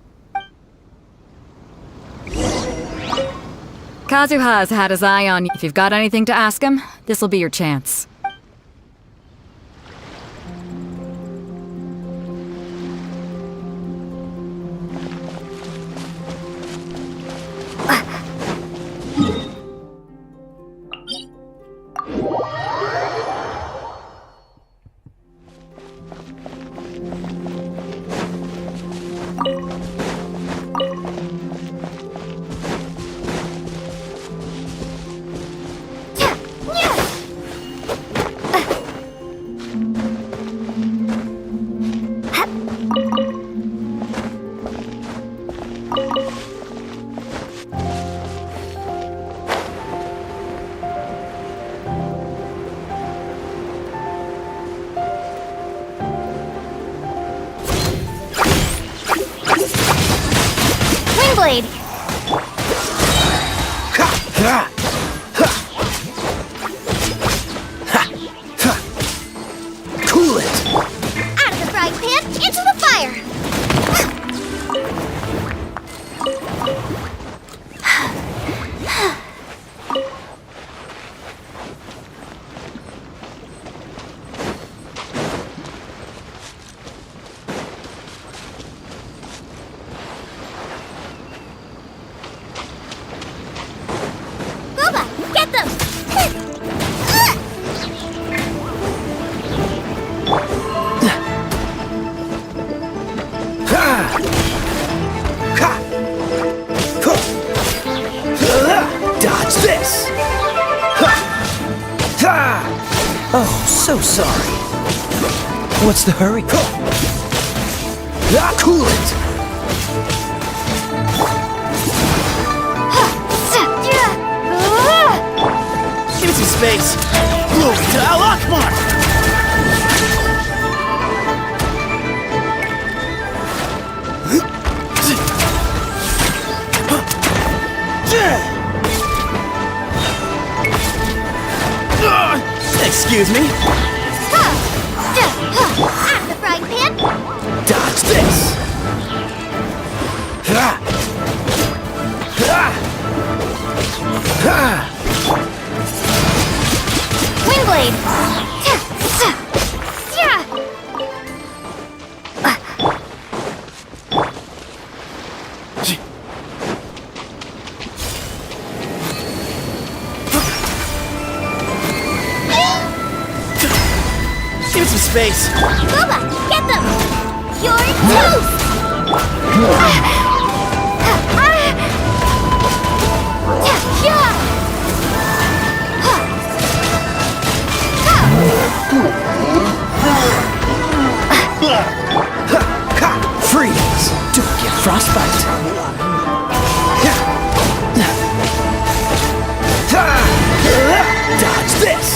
S7: Kazuha's had his eye on you. If you've got anything to ask him, this'll be your chance.
S1: Windblade!
S13: Cool it!
S1: Out of the frying pan, into the fire! Boba, get them!
S13: Dodge this! Oh, so sorry. What's the hurry? Cool it! Give me some space! Glory to Al Akbar! Excuse me?
S1: Out of the frying pan!
S13: Dodge this!
S1: Windblade!
S13: Give me some space!
S1: Boba, get them! You're toast!
S13: Freeze! Don't get frostbite! Dodge this!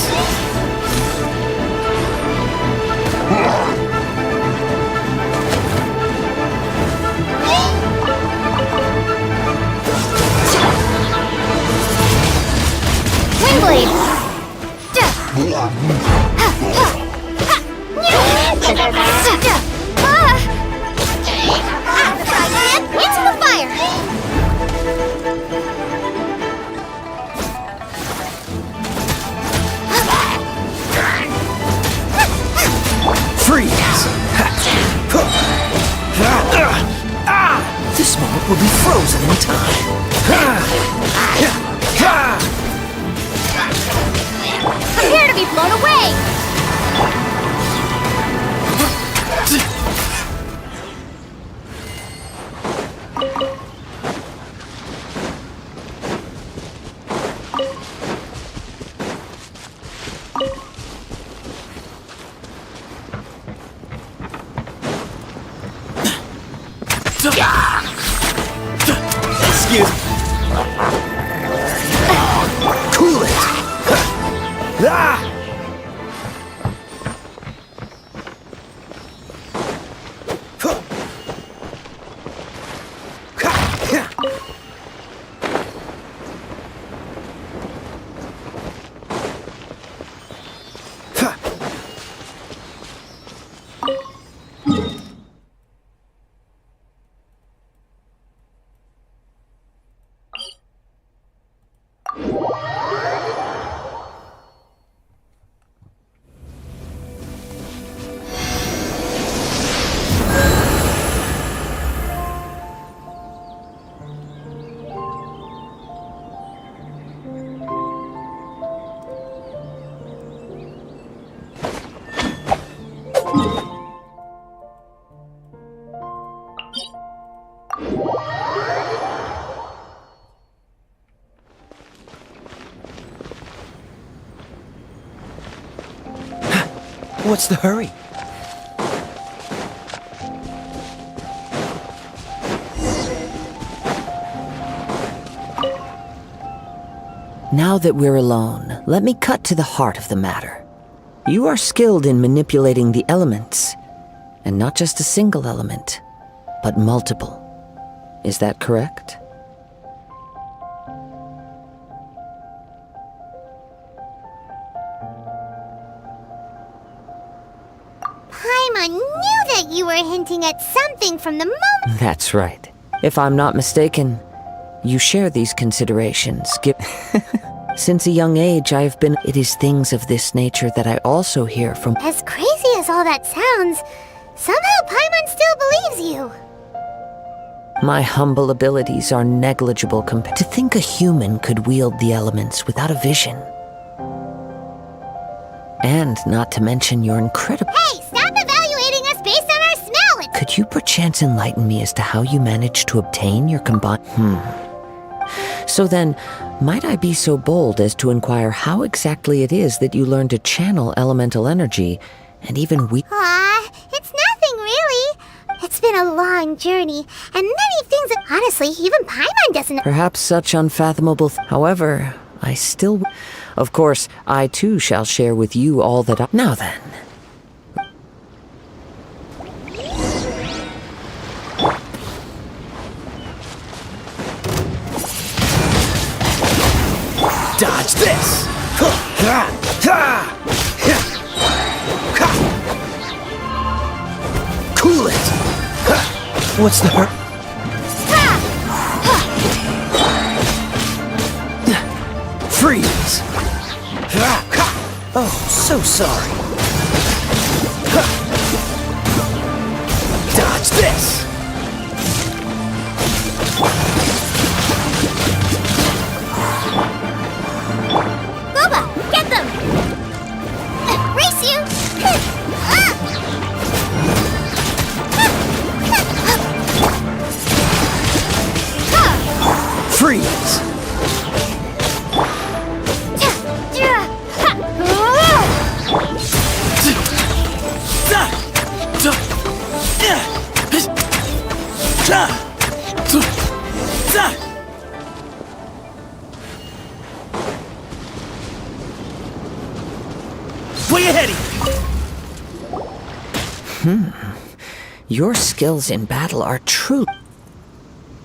S8: What's the hurry?
S2: Now that we're alone, let me cut to the heart of the matter. You are skilled in manipulating the elements, and not just a single element, but multiple. Is that correct?
S1: Paimon knew that you were hinting at something from the moment.
S2: That's right. If I'm not mistaken, you share these considerations. Since a young age, I have been. It is things of this nature that I also hear from.
S1: As crazy as all that sounds, somehow Paimon still believes you.
S2: My humble abilities are negligible compared to think a human could wield the elements without a vision. And not to mention your incredible.
S1: Hey, stop evaluating us based on our smell!
S2: Could you perchance enlighten me as to how you managed to obtain your combined. So then, might I be so bold as to inquire how exactly it is that you learned to channel elemental energy, and even
S1: It's nothing really. It's been a long journey, and many things that, honestly, even Paimon doesn't.
S2: Perhaps such unfathomable. However, I still. Of course, I too shall share with you all that I. Now then.
S8: Dodge this! Cool it! What's the hurt? Freeze! Oh, so sorry. Dodge this!
S1: Boba, get them! Race you!
S8: Freeze! Way ahead of you!
S2: Your skills in battle are true.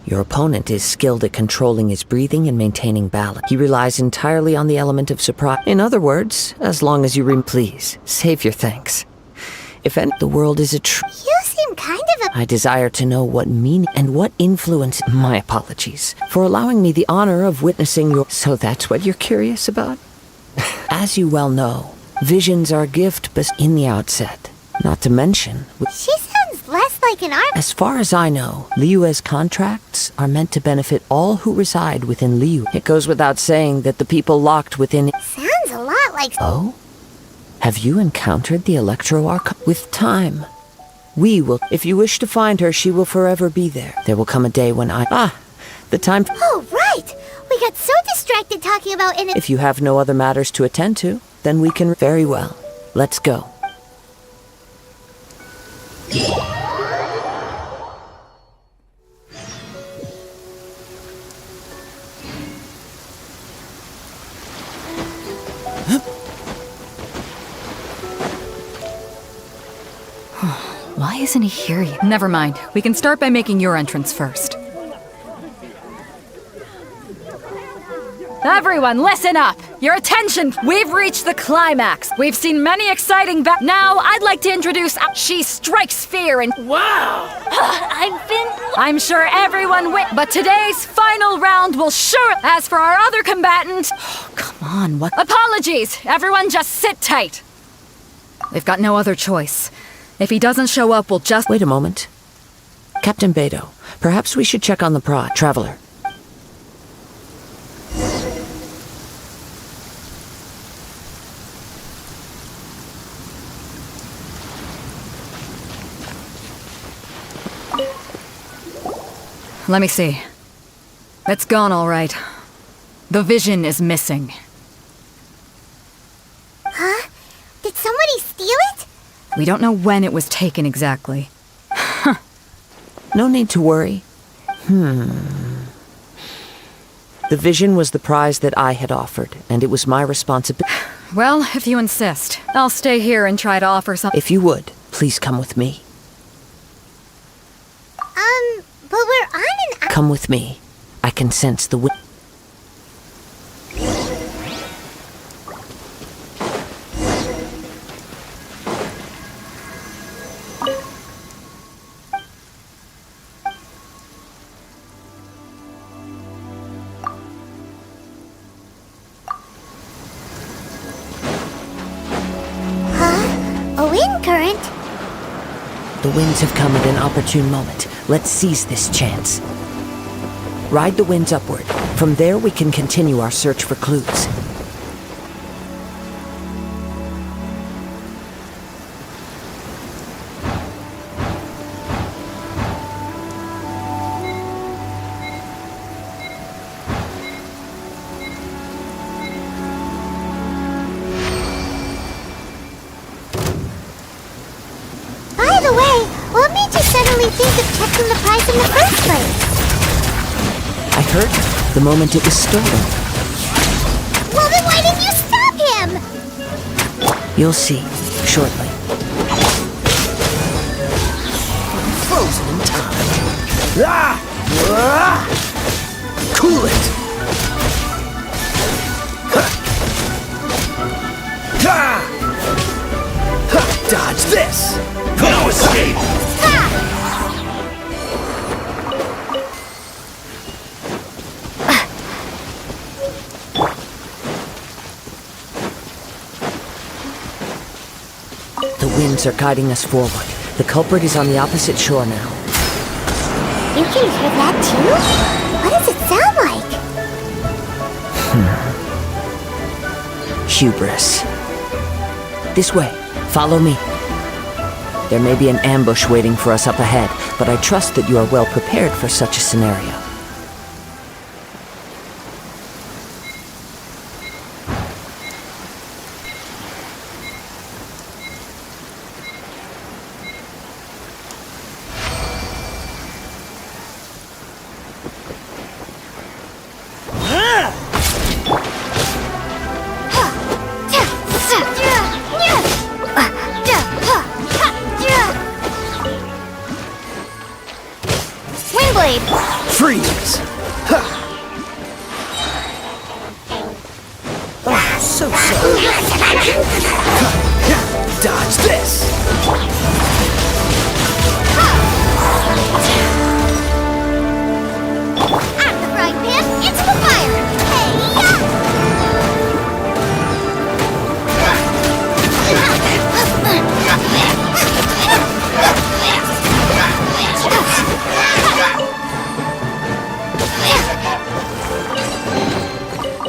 S2: Your opponent is skilled at controlling his breathing and maintaining balance. He relies entirely on the element of surprise. In other words, as long as you please, save your thanks. If any, the world is a
S1: You seem kind of a.
S2: I desire to know what meaning and what influence. My apologies for allowing me the honor of witnessing your. So that's what you're curious about? As you well know, visions are a gift, but in the outset. Not to mention.
S1: She sounds less like an arm.
S2: As far as I know, Liyue's contracts are meant to benefit all who reside within Liyue. It goes without saying that the people locked within.
S1: Sounds a lot like.
S2: Oh? Have you encountered the Electro-Archon? With time, we will. If you wish to find her, she will forever be there. There will come a day when the time.
S1: Oh, right! We got so distracted talking about in.
S2: If you have no other matters to attend to, then we can. Very well. Let's go.
S7: Why isn't he here yet? Never mind. We can start by making your entrance first. Everyone, listen up! Your attention! We've reached the climax. We've seen many exciting Now, I'd like to introduce... She strikes fear and...
S13: Wow!
S7: I'm sure everyone but today's final round will sure... As for our other combatant... Come on, what... Apologies! Everyone just sit tight! We've got no other choice. If he doesn't show up, we'll just...
S2: Wait a moment. Captain Beto, perhaps we should check on the Traveler.
S7: Let me see. It's gone all right. The vision is missing.
S1: Huh? Did somebody steal it?
S7: We don't know when it was taken exactly.
S2: No need to worry. The vision was the prize that I had offered, and it was my responsibility.
S7: Well, if you insist, I'll stay here and try to offer some.
S2: If you would, please come with me.
S1: But we're on an...
S2: Come with me. I can sense the wind.
S1: A wind current?
S2: The winds have come at an opportune moment. Let's seize this chance. Ride the winds upward. From there, we can continue our search for clues.
S1: By the way, what made you suddenly think of checking the prize in the first place?
S2: I heard the moment it was stolen.
S1: Well, then why didn't you stop him?
S2: You'll see shortly.
S4: Frozen in time. Cool it. Dodge this. No escape.
S2: The winds are guiding us forward. The culprit is on the opposite shore now.
S1: You can hear that too? What does it sound like?
S2: Hubris. This way. Follow me. There may be an ambush waiting for us up ahead, but I trust that you are well prepared for such a scenario.
S1: Windblade!
S4: Freeze. Oh, so sorry. Dodge this.
S1: At the frying pan, into the fire!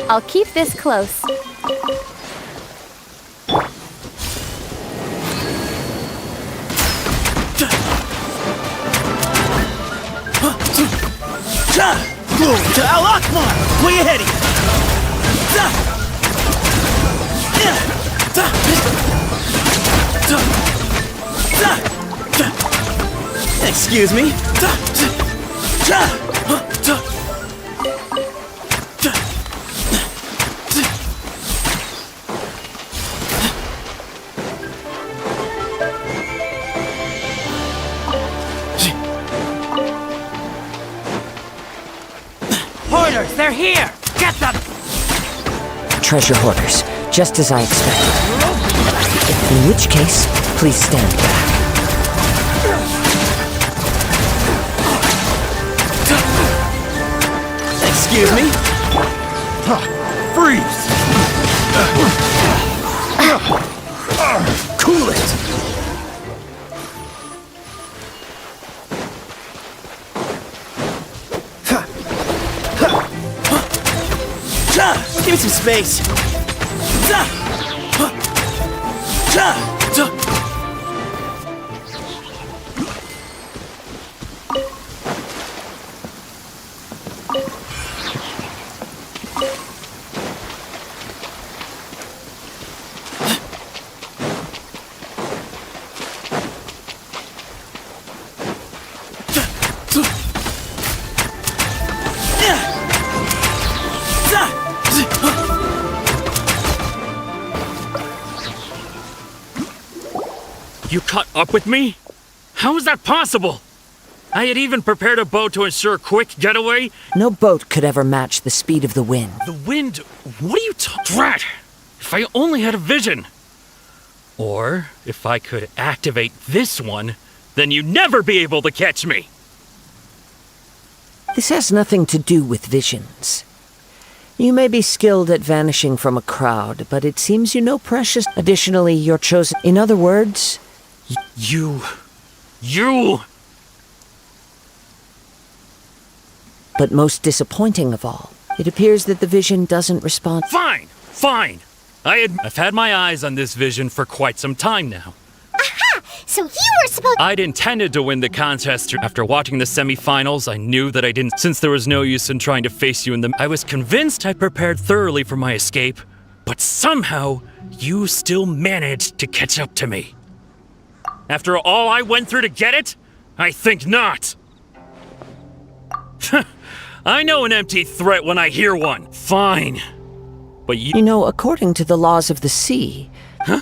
S5: I'll keep this close.
S4: Glory to Al Akbar! Way ahead of you! Excuse me?
S11: Hoarders, they're here! Get them!
S2: Treasure hoarders, just as I expected. In which case, please stand back.
S4: Excuse me? Freeze! Cool it! Give me some space.
S15: You caught up with me? How is that possible? I had even prepared a boat to ensure a quick getaway.
S2: No boat could ever match the speed of the wind.
S15: The wind? What are you talking? Drat! If I only had a vision. Or if I could activate this one, then you'd never be able to catch me.
S2: This has nothing to do with visions. You may be skilled at vanishing from a crowd, but it seems you know precious. Additionally, you're chosen. In other words,
S15: You.
S2: But most disappointing of all, it appears that the vision doesn't respond.
S15: Fine. I've had my eyes on this vision for quite some time now.
S1: Aha! So you were supposed—
S15: I'd intended to win the contest. After watching the semifinals, I knew that I didn't, since there was no use in trying to face you in them. I was convinced I prepared thoroughly for my escape, but somehow, you still managed to catch up to me. After all I went through to get it? I think not. I know an empty threat when I hear one. Fine. But
S2: You know, according to the laws of the sea...
S15: Huh?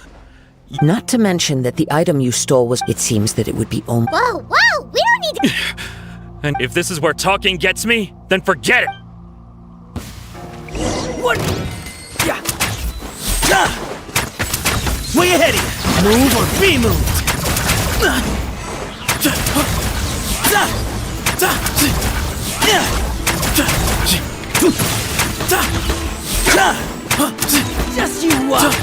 S2: Not to mention that the item you stole was... It seems that it would be only...
S1: Whoa, we don't need to—
S15: And if this is where talking gets me, then forget it.
S11: What? Yeah. Way ahead of you. Move or be moved. Just you watch.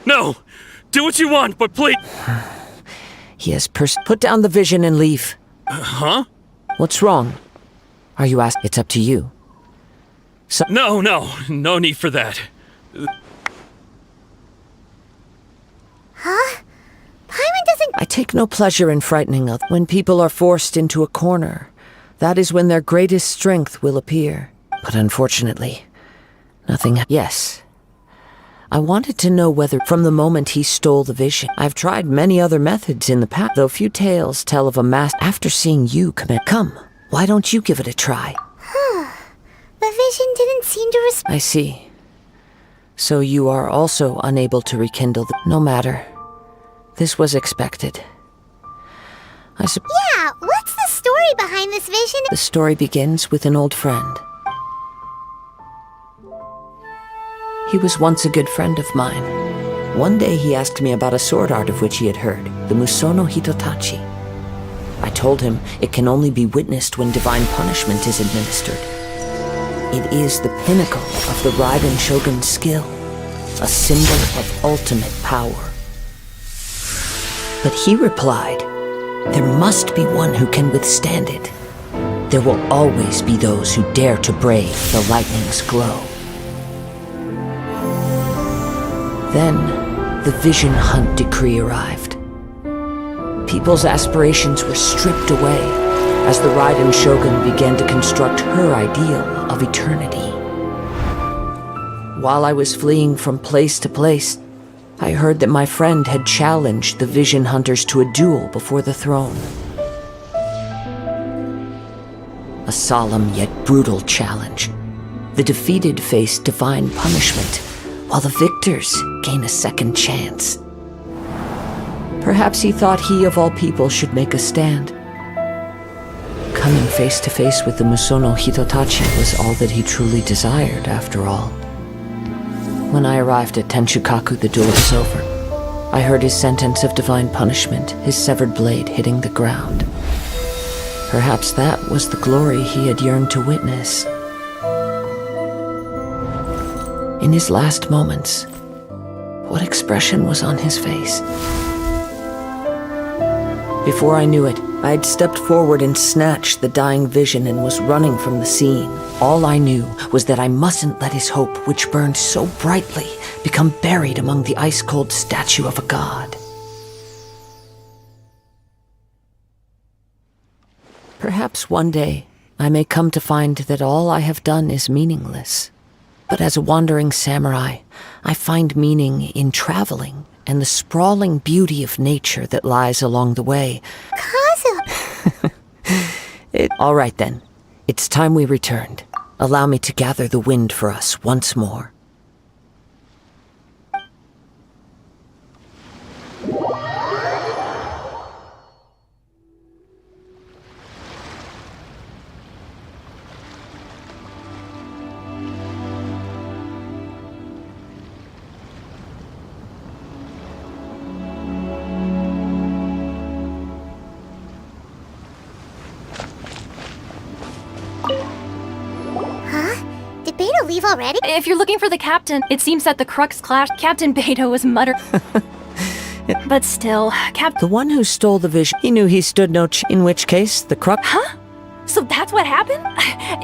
S15: No. Do what you want, but please.
S2: He has Put down the vision and leave.
S15: Huh?
S2: What's wrong? Are you asked? It's up to you.
S15: No need for that.
S1: Huh? Paimon doesn't—
S2: I take no pleasure in frightening others. When people are forced into a corner, that is when their greatest strength will appear. But unfortunately, nothing. Yes. I wanted to know whether, from the moment he stole the vision, I've tried many other methods in the past, though few tales tell of a mass. After seeing you commit, come, why don't you give it a try?
S1: The vision didn't seem to respond.
S2: I see. So you are also unable to rekindle the... No matter. This was expected.
S1: Yeah, what's the story behind this vision?
S2: The story begins with an old friend. He was once a good friend of mine. One day he asked me about a sword art of which he had heard, the Musono Hitotachi. I told him it can only be witnessed when divine punishment is administered. It is the pinnacle of the Raiden Shogun's skill, a symbol of ultimate power. But he replied, there must be one who can withstand it. There will always be those who dare to brave the lightning's glow. Then, the Vision Hunt decree arrived. People's aspirations were stripped away as the Raiden Shogun began to construct her ideal of eternity. While I was fleeing from place to place, I heard that my friend had challenged the Vision Hunters to a duel before the throne. A solemn yet brutal challenge. The defeated face divine punishment, while the victors gain a second chance. Perhaps he thought he of all people should make a stand. Coming face to face with the Musono Hitotachi was all that he truly desired, after all. When I arrived at Tenshukaku, the duel was over. I heard his sentence of divine punishment, his severed blade hitting the ground. Perhaps that was the glory he had yearned to witness. In his last moments, what expression was on his face? Before I knew it, I had stepped forward and snatched the dying vision and was running from the scene. All I knew was that I mustn't let his hope, which burned so brightly, become buried among the ice-cold statue of a god. Perhaps one day I may come to find that all I have done is meaningless. But as a wandering samurai, I find meaning in traveling and the sprawling beauty of nature that lies along the way.
S1: Kazu!
S2: All right then. It's time we returned. Allow me to gather the wind for us once more.
S1: Did Beta leave already?
S5: If you're looking for the captain, it seems that the Crux clash. Captain Beto was muttering. But still,
S2: The one who stole the vision, he knew he stood no in which case, the Crux...
S5: Huh? So that's what happened?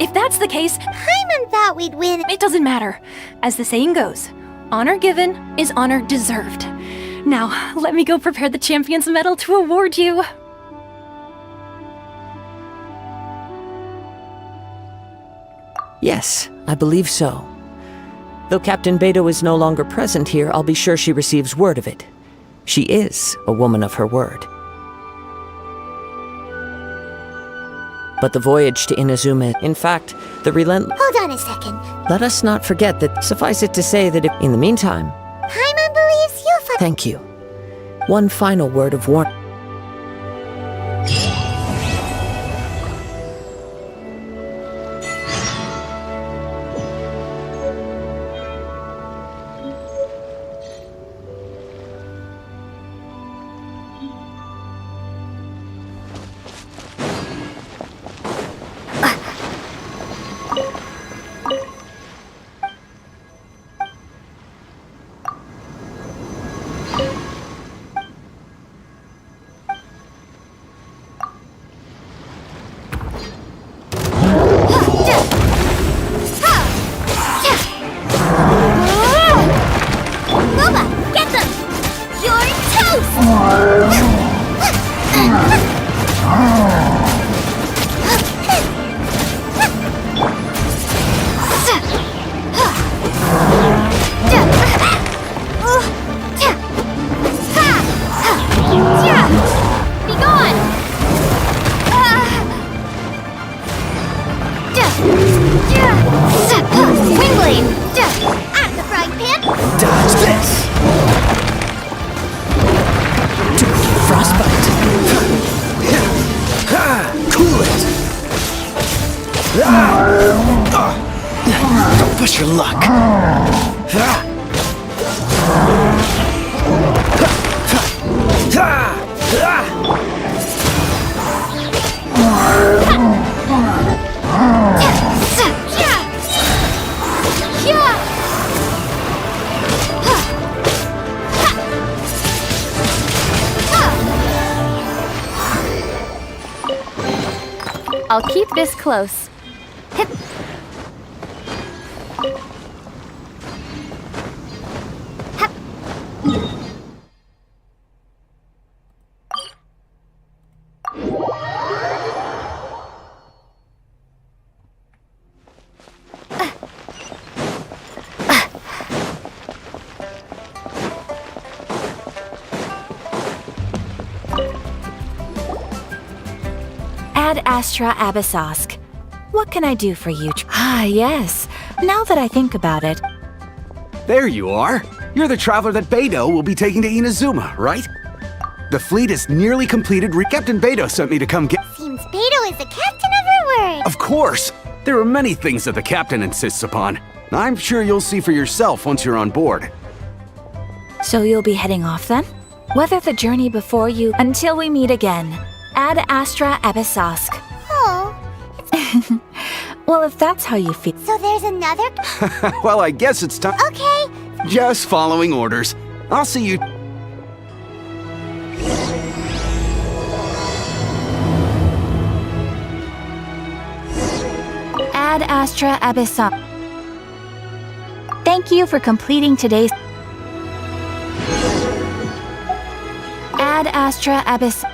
S5: If that's the case,
S1: Paimon thought we'd win.
S5: It doesn't matter. As the saying goes, honor given is honor deserved. Now, let me go prepare the champion's medal to award you.
S2: Yes, I believe so. Though Captain Beto is no longer present here, I'll be sure she receives word of it. She is a woman of her word. But the voyage to Inazuma, in fact, the relentless...
S1: Hold on a second.
S2: Let us not forget that, suffice it to say that if, in the meantime...
S1: Paimon believes you'll find...
S2: Thank you. One final word of warning.
S3: Don't push your luck.
S5: I'll keep this close. Hip.
S16: Ad Astra Abyssosk. What can I do for you? Ah, yes. Now that I think about it.
S3: There you are. You're the traveler that Beto will be taking to Inazuma, right? The fleet is nearly completed. Captain Beto sent me to come get...
S1: Seems Beto is the captain of her word.
S3: Of course! There are many things that the captain insists upon. I'm sure you'll see for yourself once you're on board.
S16: So you'll be heading off then? Weather the journey before you until we meet again. Ad Astra Abyssosk.
S1: Oh.
S16: Well, if that's how you feel.
S1: So there's another...
S3: Well, I guess it's time.
S1: Okay.
S3: Just following orders. I'll see you...
S16: Ad Astra Abyssosk. Thank you for completing today's... Ad Astra Abyssosk.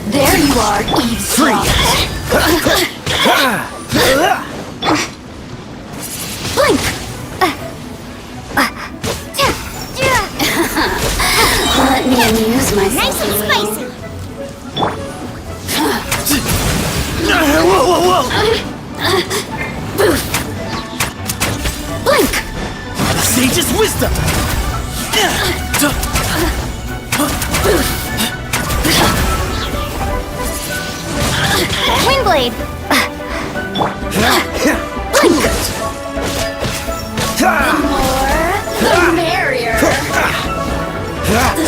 S1: There you are, eavesdropper. Blink! Let me amuse myself. Nice and spicy. Boof! Blink!
S13: The sage's wisdom!
S1: Windblade! Blink! The more, the merrier.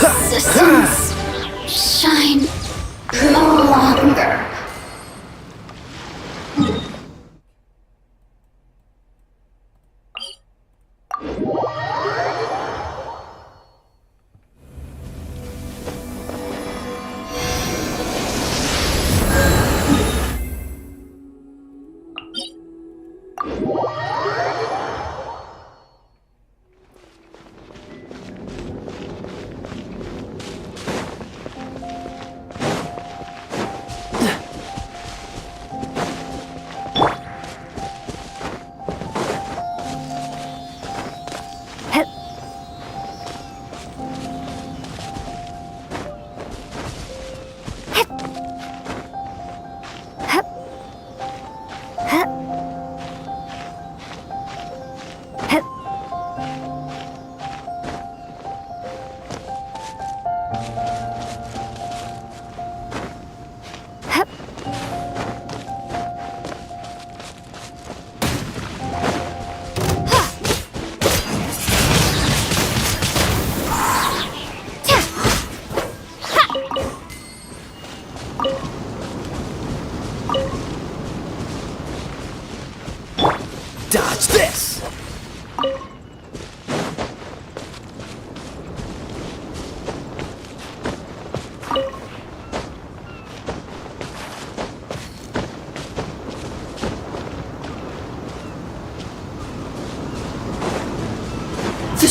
S1: The systems shine no longer.
S13: Dodge this!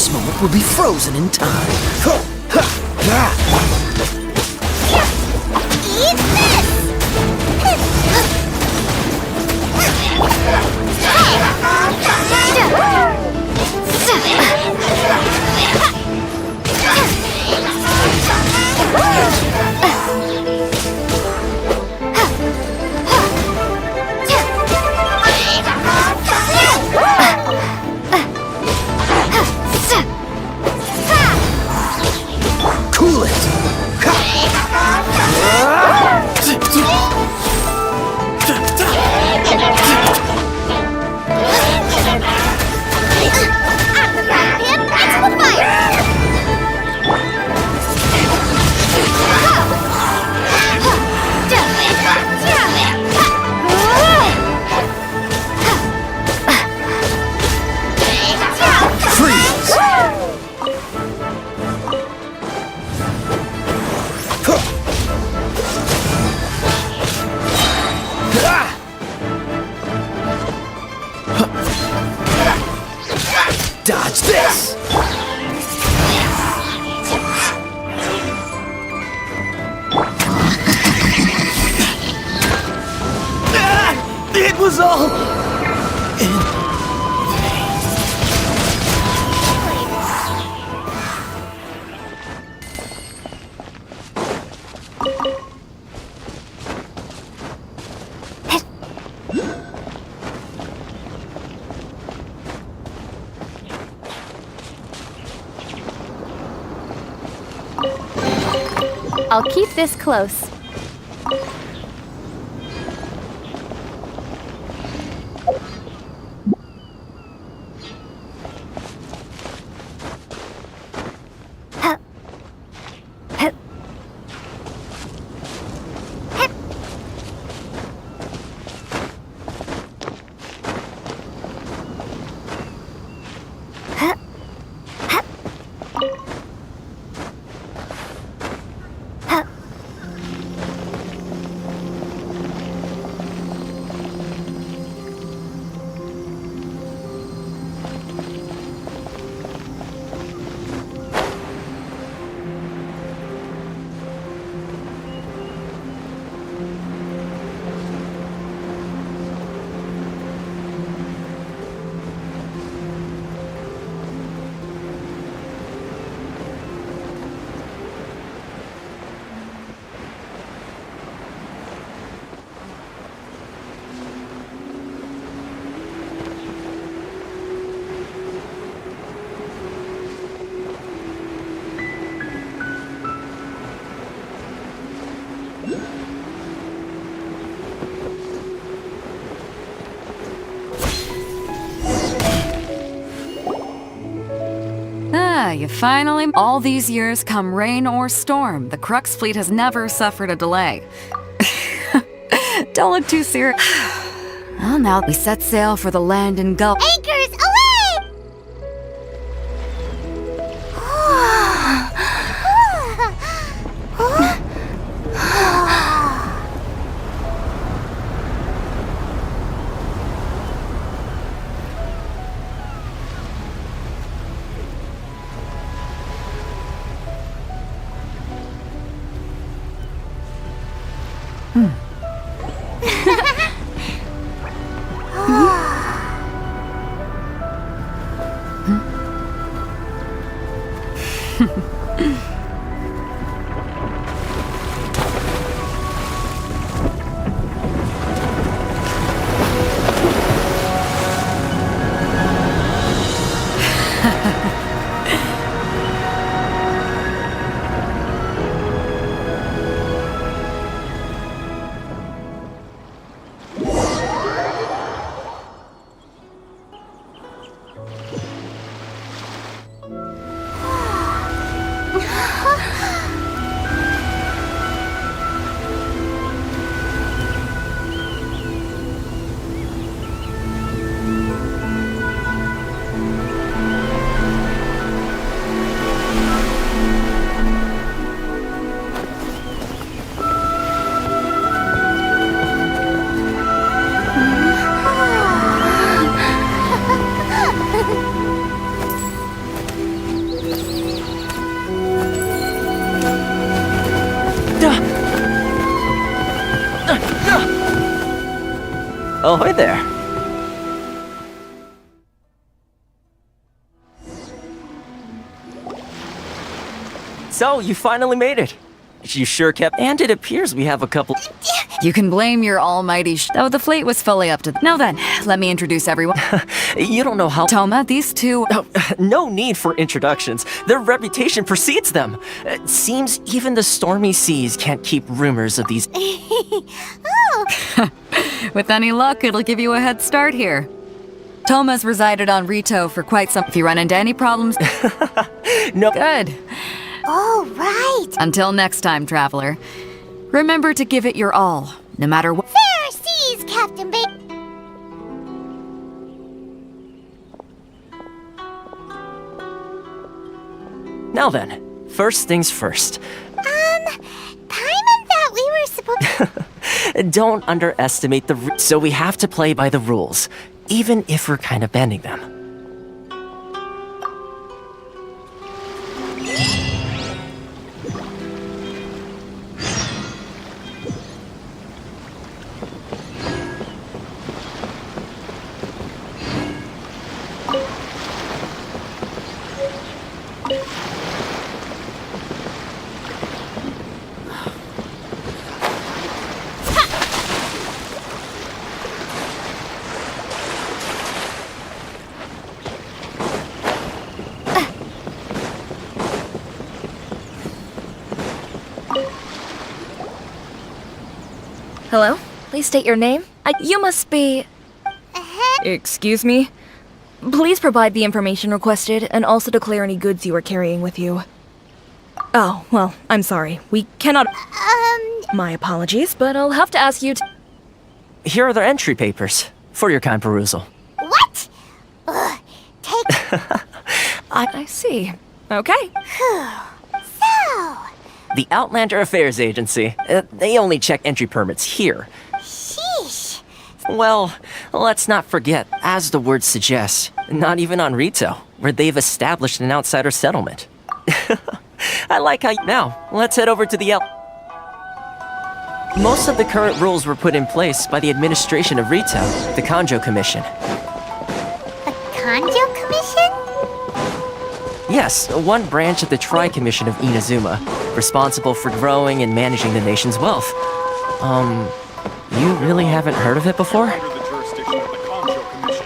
S17: This moment will be frozen in time.
S1: Eat this!
S17: Cool it! Dodge this! It was all in
S5: I'll keep this close.
S7: You finally... All these years, come rain or storm, the Crux fleet has never suffered a delay. Don't look too serious. Well, now we set sail for the land in Gulf.
S1: Anchors away!
S12: Ahoy there. So, you finally made it. You sure kept. And it appears we have a couple.
S7: You can blame your almighty though the fleet was fully up to. Now then, let me introduce everyone.
S12: You don't know how.
S7: Toma, these two.
S12: No need for introductions. Their reputation precedes them. It seems even the stormy seas can't keep rumors of these.
S7: With any luck, it'll give you a head start here. Toma's resided on Rito for quite some. If you run into any problems.
S12: No.
S7: Good.
S1: All right.
S7: Until next time, traveler. Remember to give it your all, no matter what.
S1: Fair seas, Captain Bait.
S12: Now then, first things first.
S1: Paimon thought we were supposed.
S12: Don't underestimate the. So we have to play by the rules, even if we're kind of bending them.
S16: Hello? Please state your name. You must be... Excuse me? Please provide the information requested and also declare any goods you are carrying with you. Oh, well, I'm sorry. We cannot... My apologies, but I'll have to ask you to...
S12: Here are their entry papers, for your kind perusal.
S1: What? Ugh, take...
S16: I see. Okay.
S1: So...
S12: The Outlander Affairs Agency. They only check entry permits here.
S1: Sheesh.
S12: Well, let's not forget, as the word suggests, not even on Rito, where they've established an outsider settlement. I like how... Now, let's head over to the Most of the current rules were put in place by the administration of Rito, the Kanjo Commission.
S1: The Kanjo Commission?
S12: Yes, one branch of the Tri-Commission of Inazuma, responsible for growing and managing the nation's wealth. You really haven't heard of it before?
S4: Under the jurisdiction of the Kanjo Commission.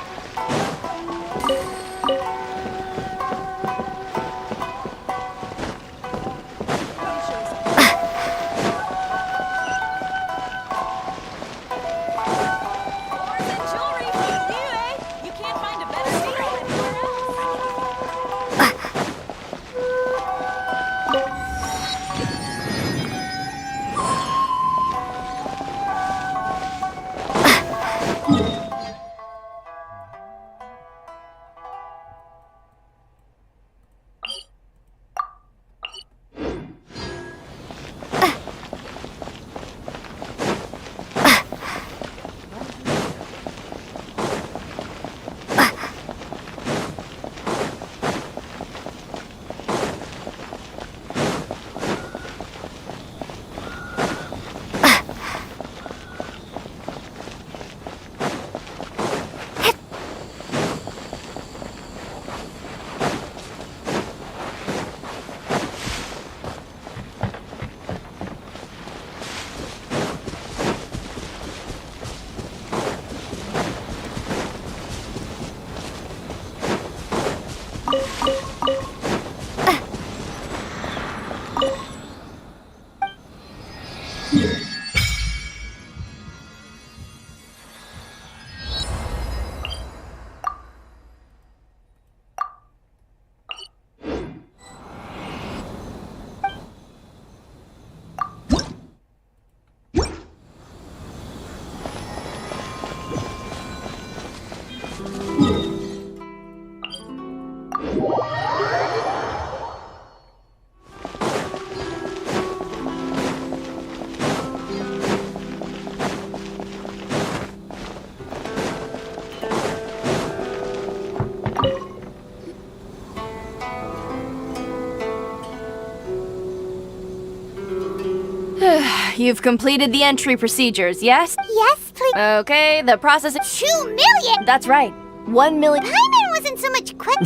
S5: You've completed the entry procedures, yes?
S1: Yes, quickly.
S16: Okay, the process is
S1: 2 million!
S16: That's right. 1 million.
S1: Paimon wasn't so much quick.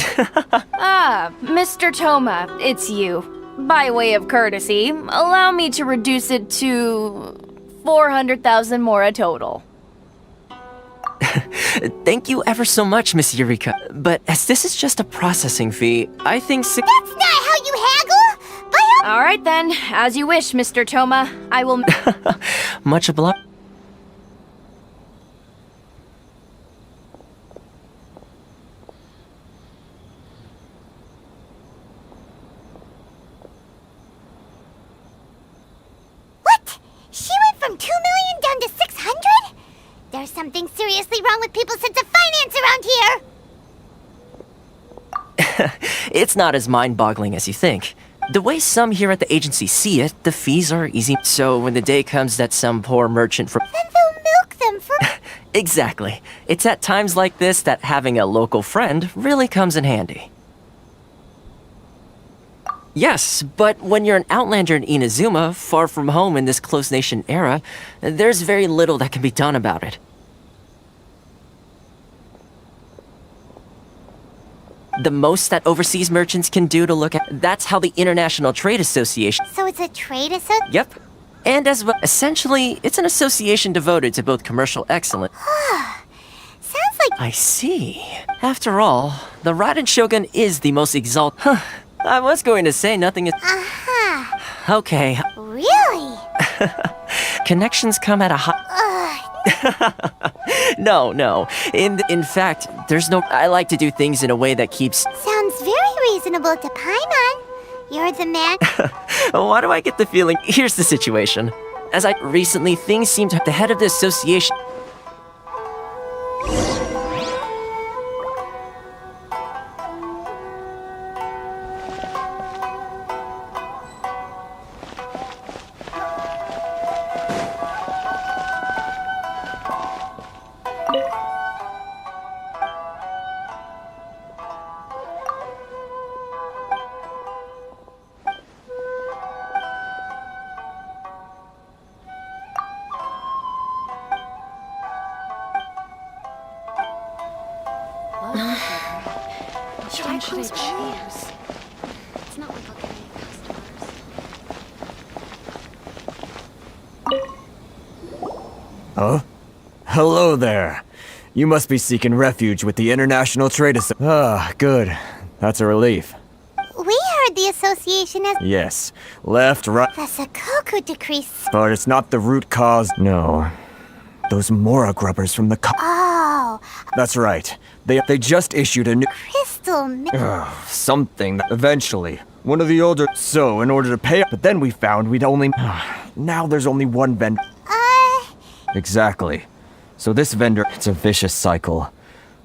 S16: Ah, Mr. Toma, it's you. By way of courtesy, allow me to reduce it to 400,000 mora total.
S18: Thank you ever so much, Miss Eureka. But as this is just a processing fee, I think
S1: That's not how you haggle!
S16: All right then, as you wish, Mr. Toma. I will.
S18: Much obliged.
S1: What? She went from 2 million down to 600? There's something seriously wrong with people's sense of finance around here!
S18: It's not as mind-boggling as you think. The way some here at the agency see it, the fees are easy. So when the day comes that some poor merchant from...
S1: Then they'll milk them for...
S18: Exactly. It's at times like this that having a local friend really comes in handy. Yes, but when you're an outlander in Inazuma, far from home in this close nation era, there's very little that can be done about it. The most that overseas merchants can do to look at... That's how the International Trade Association...
S1: So it's a trade association?
S18: Yep. And as well, essentially, it's an association devoted to both commercial excellence...
S1: Sounds like...
S18: I see. After all, the Raiden Shogun is the most exalted... Huh. I was going to say nothing is...
S1: Uh-huh.
S18: Okay.
S1: Really?
S18: Connections come at a high... No. In fact, there's no... I like to do things in a way that keeps...
S1: Sounds very reasonable to Paimon. You're the man...
S18: Why do I get the feeling... Here's the situation. As I... Recently, things seem to... The head of the association...
S5: Which one should I choose? It's not like I'll get any customers.
S19: Huh? Hello there. You must be seeking refuge with the International Trade Association. Ah, good. That's a relief.
S1: We heard the association has...
S19: Yes. Left, right...
S1: The Sakoku decrease.
S19: But it's not the root cause. No. Those Mora grubbers from the
S1: Oh.
S19: That's right. They just issued a new...
S1: Crystal...
S19: something. Eventually. One of the older... So, in order to pay... But then we found we'd only... Now there's only one vendor. Exactly. So this vendor... It's a vicious cycle.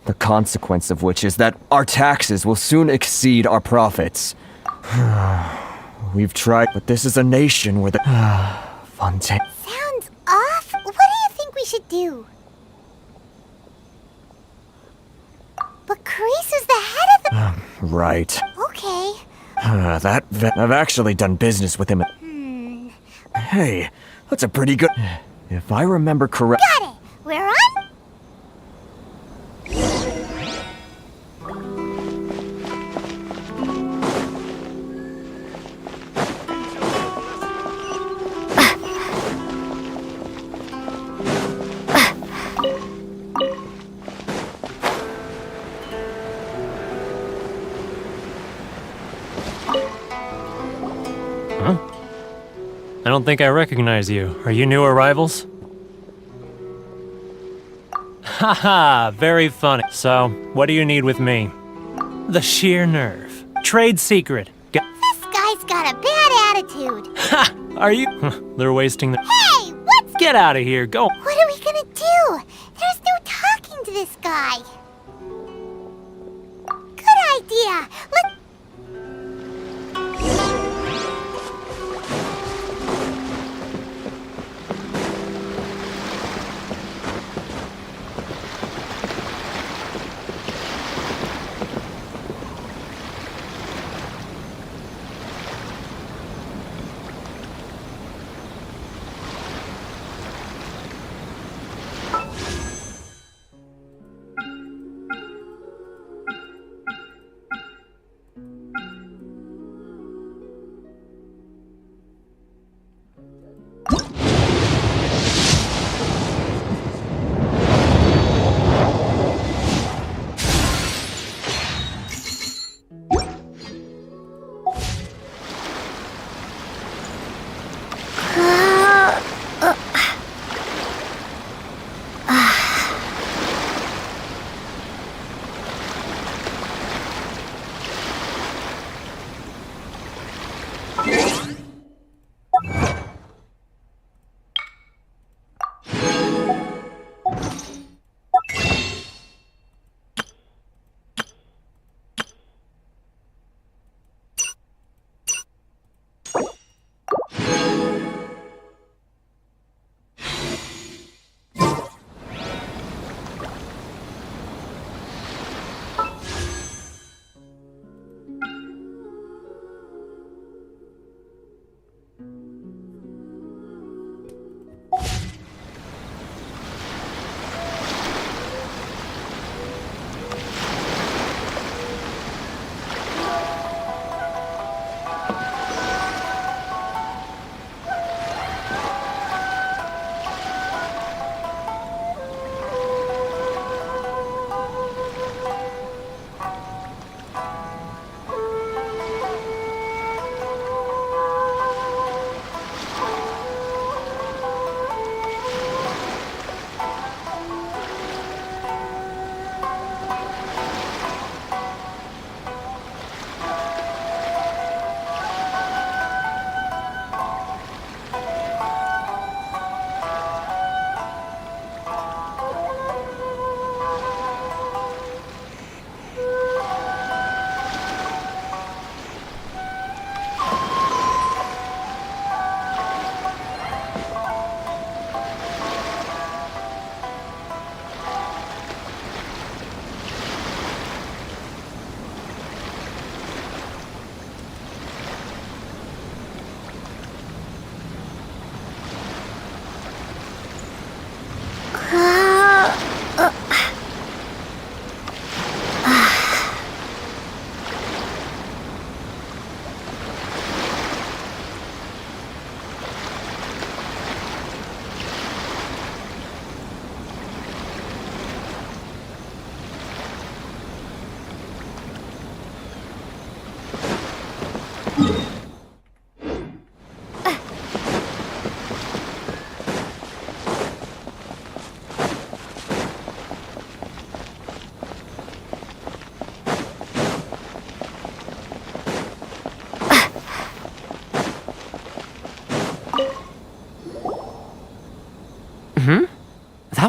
S19: The consequence of which is that our taxes will soon exceed our profits. We've tried, but this is a nation where the... Fontaine...
S1: Sounds off. What do you think we should do? But Carice is the head of the...
S19: Right.
S1: Okay.
S19: I've actually done business with him. Hey, that's a pretty good... If I remember correct...
S1: Got it. We're on?
S20: I don't think I recognize you. Are you new arrivals? Haha, very funny. So, what do you need with me? The sheer nerve. Trade secret.
S1: This guy's got a bad attitude.
S20: Ha! Are you? They're wasting the...
S1: Hey, what's...
S20: Get out of here, go!
S1: What are we gonna do? There's no talking to this guy. Good idea. Let's...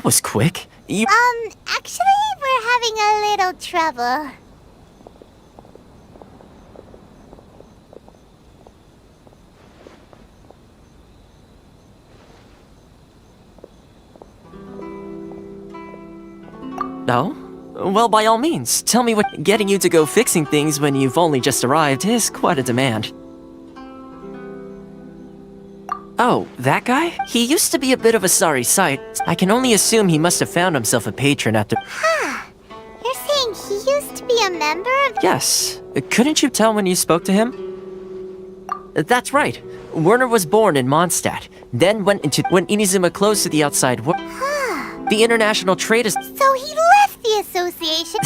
S18: that was quick. You.
S1: Actually, we're having a little trouble.
S18: No? Well, by all means, tell me what. Getting you to go fixing things when you've only just arrived is quite a demand. Oh, that guy? He used to be a bit of a sorry sight. I can only assume he must have found himself a patron after.
S1: You're saying he used to be a member of...
S18: Yes. Couldn't you tell when you spoke to him? That's right. Werner was born in Mondstadt, then went into when Inazuma closed to the outside world. The international trade is.
S1: So he left the association?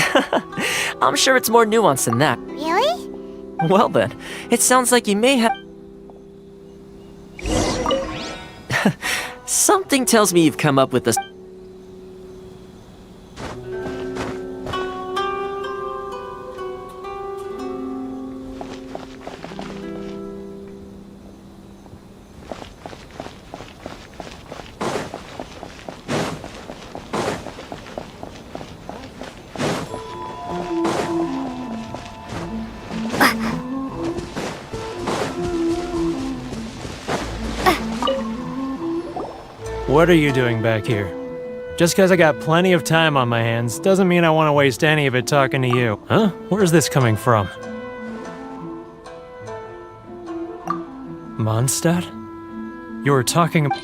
S18: I'm sure it's more nuanced than that.
S1: Really?
S18: Well then, it sounds like you may have. Something tells me you've come up with this.
S20: What are you doing back here? Just because I got plenty of time on my hands doesn't mean I want to waste any of it talking to you. Huh? Where's this coming from? Mondstadt? You were talking about...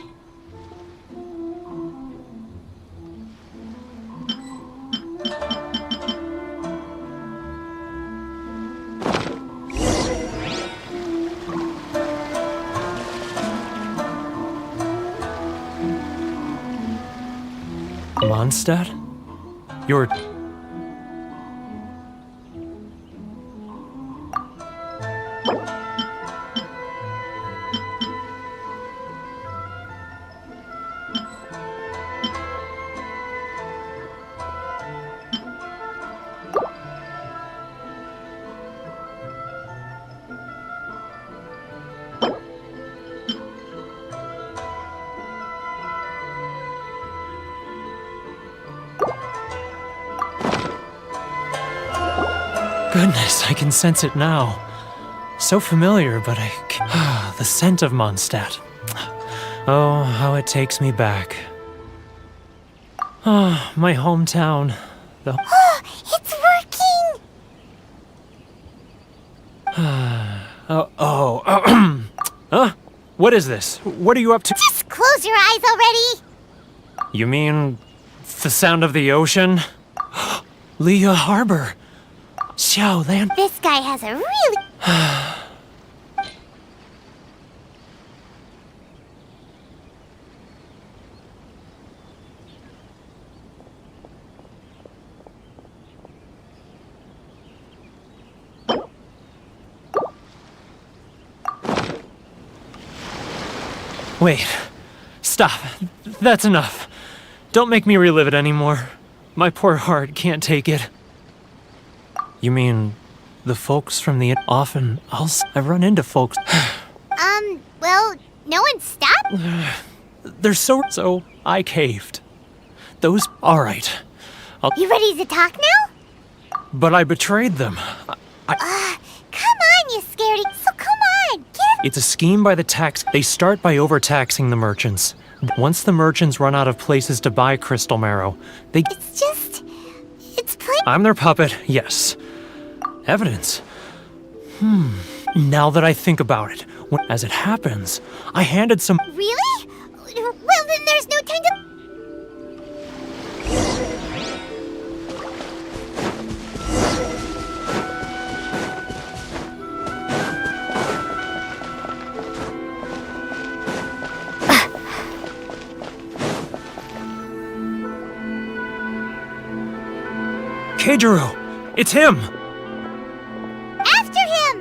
S20: Mondstadt? You're... Goodness, I can sense it now. So familiar, but the scent of Mondstadt. Oh, how it takes me back. Oh, my hometown. The...
S1: It's working!
S20: Huh? What is this? What are you up to?
S1: Just close your eyes already!
S20: You mean the sound of the ocean? Leah Harbor. Xiao Lan.
S1: This guy has a really...
S20: Wait. Stop. That's enough. Don't make me relive it anymore. My poor heart can't take it. You mean the folks from the often I've run into folks.
S1: Well, no one stopped?
S20: They're so I caved. Those all right.
S1: You ready to talk now?
S20: But I betrayed them.
S1: Come on, you scaredy. So come on, get it.
S20: It's a scheme by the tax. They start by overtaxing the merchants. Once the merchants run out of places to buy crystal marrow, they...
S1: It's plain...
S20: I'm their puppet, yes. Evidence. Now that I think about it, as it happens, I handed some...
S1: Really? Well, then there's no time to...
S20: Keijiro! It's him!
S1: After him!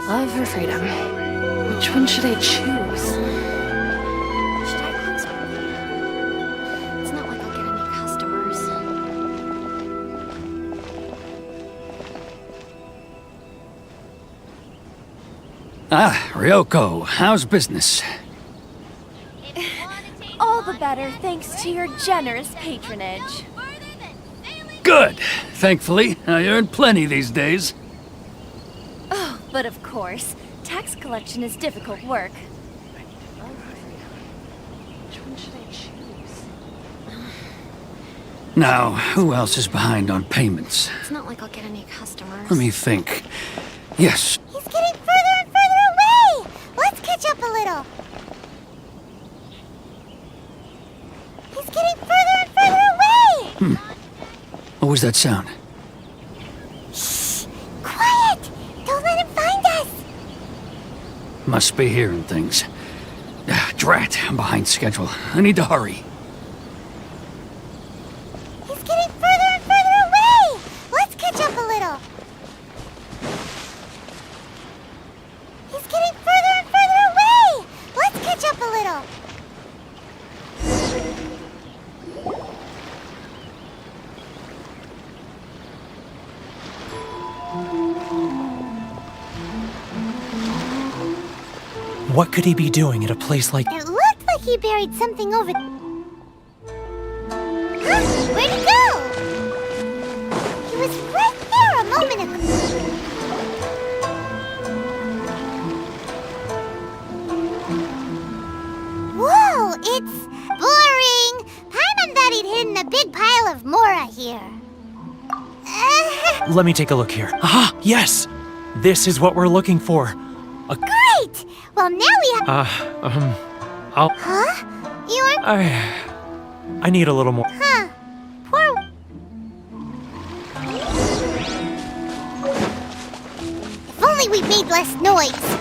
S5: Love or freedom? Which one should I choose?
S1: Should I close my... It's not like I'll get any customers.
S21: Ah, Ryoko, how's business?
S5: All the better thanks to your generous patronage.
S21: Good. Thankfully, I earn plenty these days.
S5: Oh, but of course, tax collection is difficult work.
S21: Now, who else is behind on payments?
S1: It's not like I'll get any customers.
S21: Let me think. Yes,
S1: He's getting further and further away! Let's catch up a little. He's getting further and further away!
S21: what was that sound?
S1: Shh! Quiet! Don't let him find us!
S21: Must be hearing things. Drat, I'm behind schedule. I need to hurry.
S1: He's getting further and further away! Let's catch up a little. He's getting further and further away! Let's catch up a little.
S20: What could he be doing at a place like...
S1: It looked like he buried something over... Huh? Where'd he go? He was right there a moment ago. Whoa, it's boring. Paimon thought he'd hidden a big pile of Mora here.
S20: Let me take a look here. Ah, yes! This is what we're looking for.
S1: Great! Well, now we have...
S20: I'll...
S1: Huh? You're...
S20: I need a little more.
S1: Huh. Poor... If only we made less noise.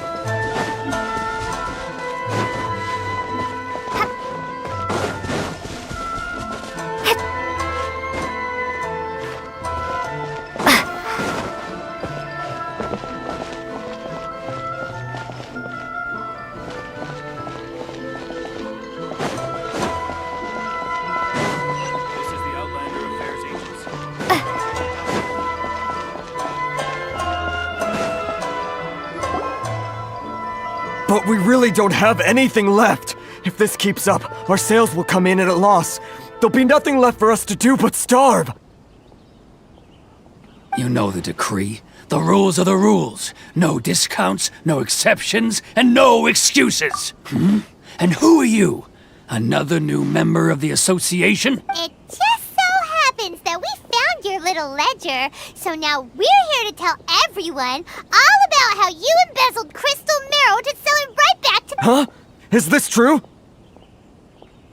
S19: But we really don't have anything left. If this keeps up, our sales will come in at a loss. There'll be nothing left for us to do but starve.
S21: You know the decree. The rules are the rules. No discounts, no exceptions, and no excuses. And who are you? Another new member of the association?
S1: It just so happens that we found your little ledger, so now we're here to tell everyone all about how you embezzled crystal marrow to sell it right back to...
S19: Huh? Is this true?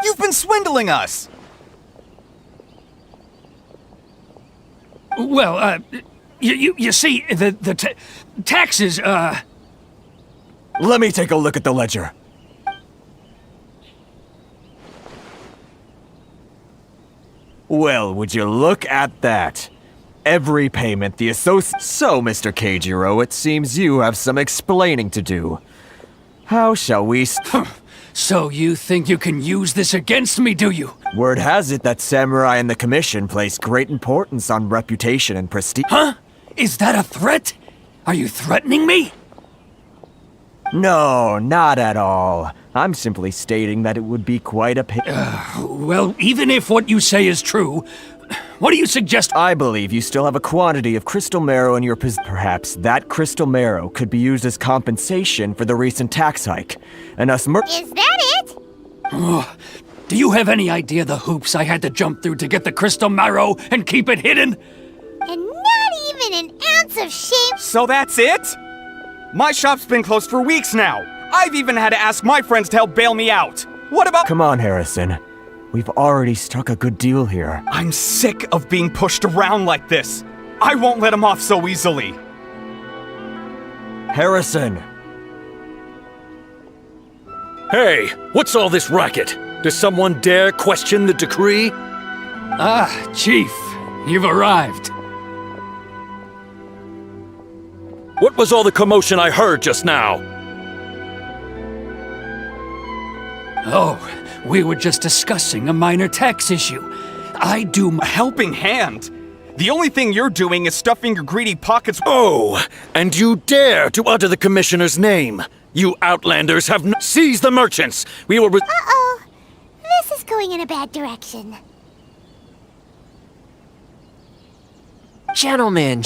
S3: You've been swindling us!
S21: Well, you see, the taxes,
S19: Let me take a look at the ledger. Well, would you look at that? Every payment the associate... So, Mr. Keijiro, it seems you have some explaining to do. How shall we...
S21: So you think you can use this against me, do you?
S19: Word has it that samurai and the commission place great importance on reputation and prestige.
S21: Huh? Is that a threat? Are you threatening me?
S19: No, not at all. I'm simply stating that it would be quite a
S21: well, even if what you say is true, what do you suggest?
S19: I believe you still have a quantity of crystal marrow in your possession. Perhaps that crystal marrow could be used as compensation for the recent tax hike. And us
S1: Is that it?
S21: Oh, do you have any idea the hoops I had to jump through to get the crystal marrow and keep it hidden?
S1: And not even an ounce of shame.
S3: So that's it? My shop's been closed for weeks now. I've even had to ask my friends to help bail me out. What about—
S19: Come on, Harrison. We've already struck a good deal here.
S3: I'm sick of being pushed around like this. I won't let him off so easily.
S19: Harrison!
S15: Hey, what's all this racket? Does someone dare question the decree?
S21: Ah, Chief, you've arrived.
S15: What was all the commotion I heard just now?
S21: Oh, we were just discussing a minor tax issue. I do
S3: a helping hand?
S8: The only thing you're doing is stuffing your greedy pockets.
S14: Oh, and you dare to utter the Commissioner's name! You outlanders have seize the merchants! We will
S1: Uh-oh. This is going in a bad direction.
S18: Gentlemen,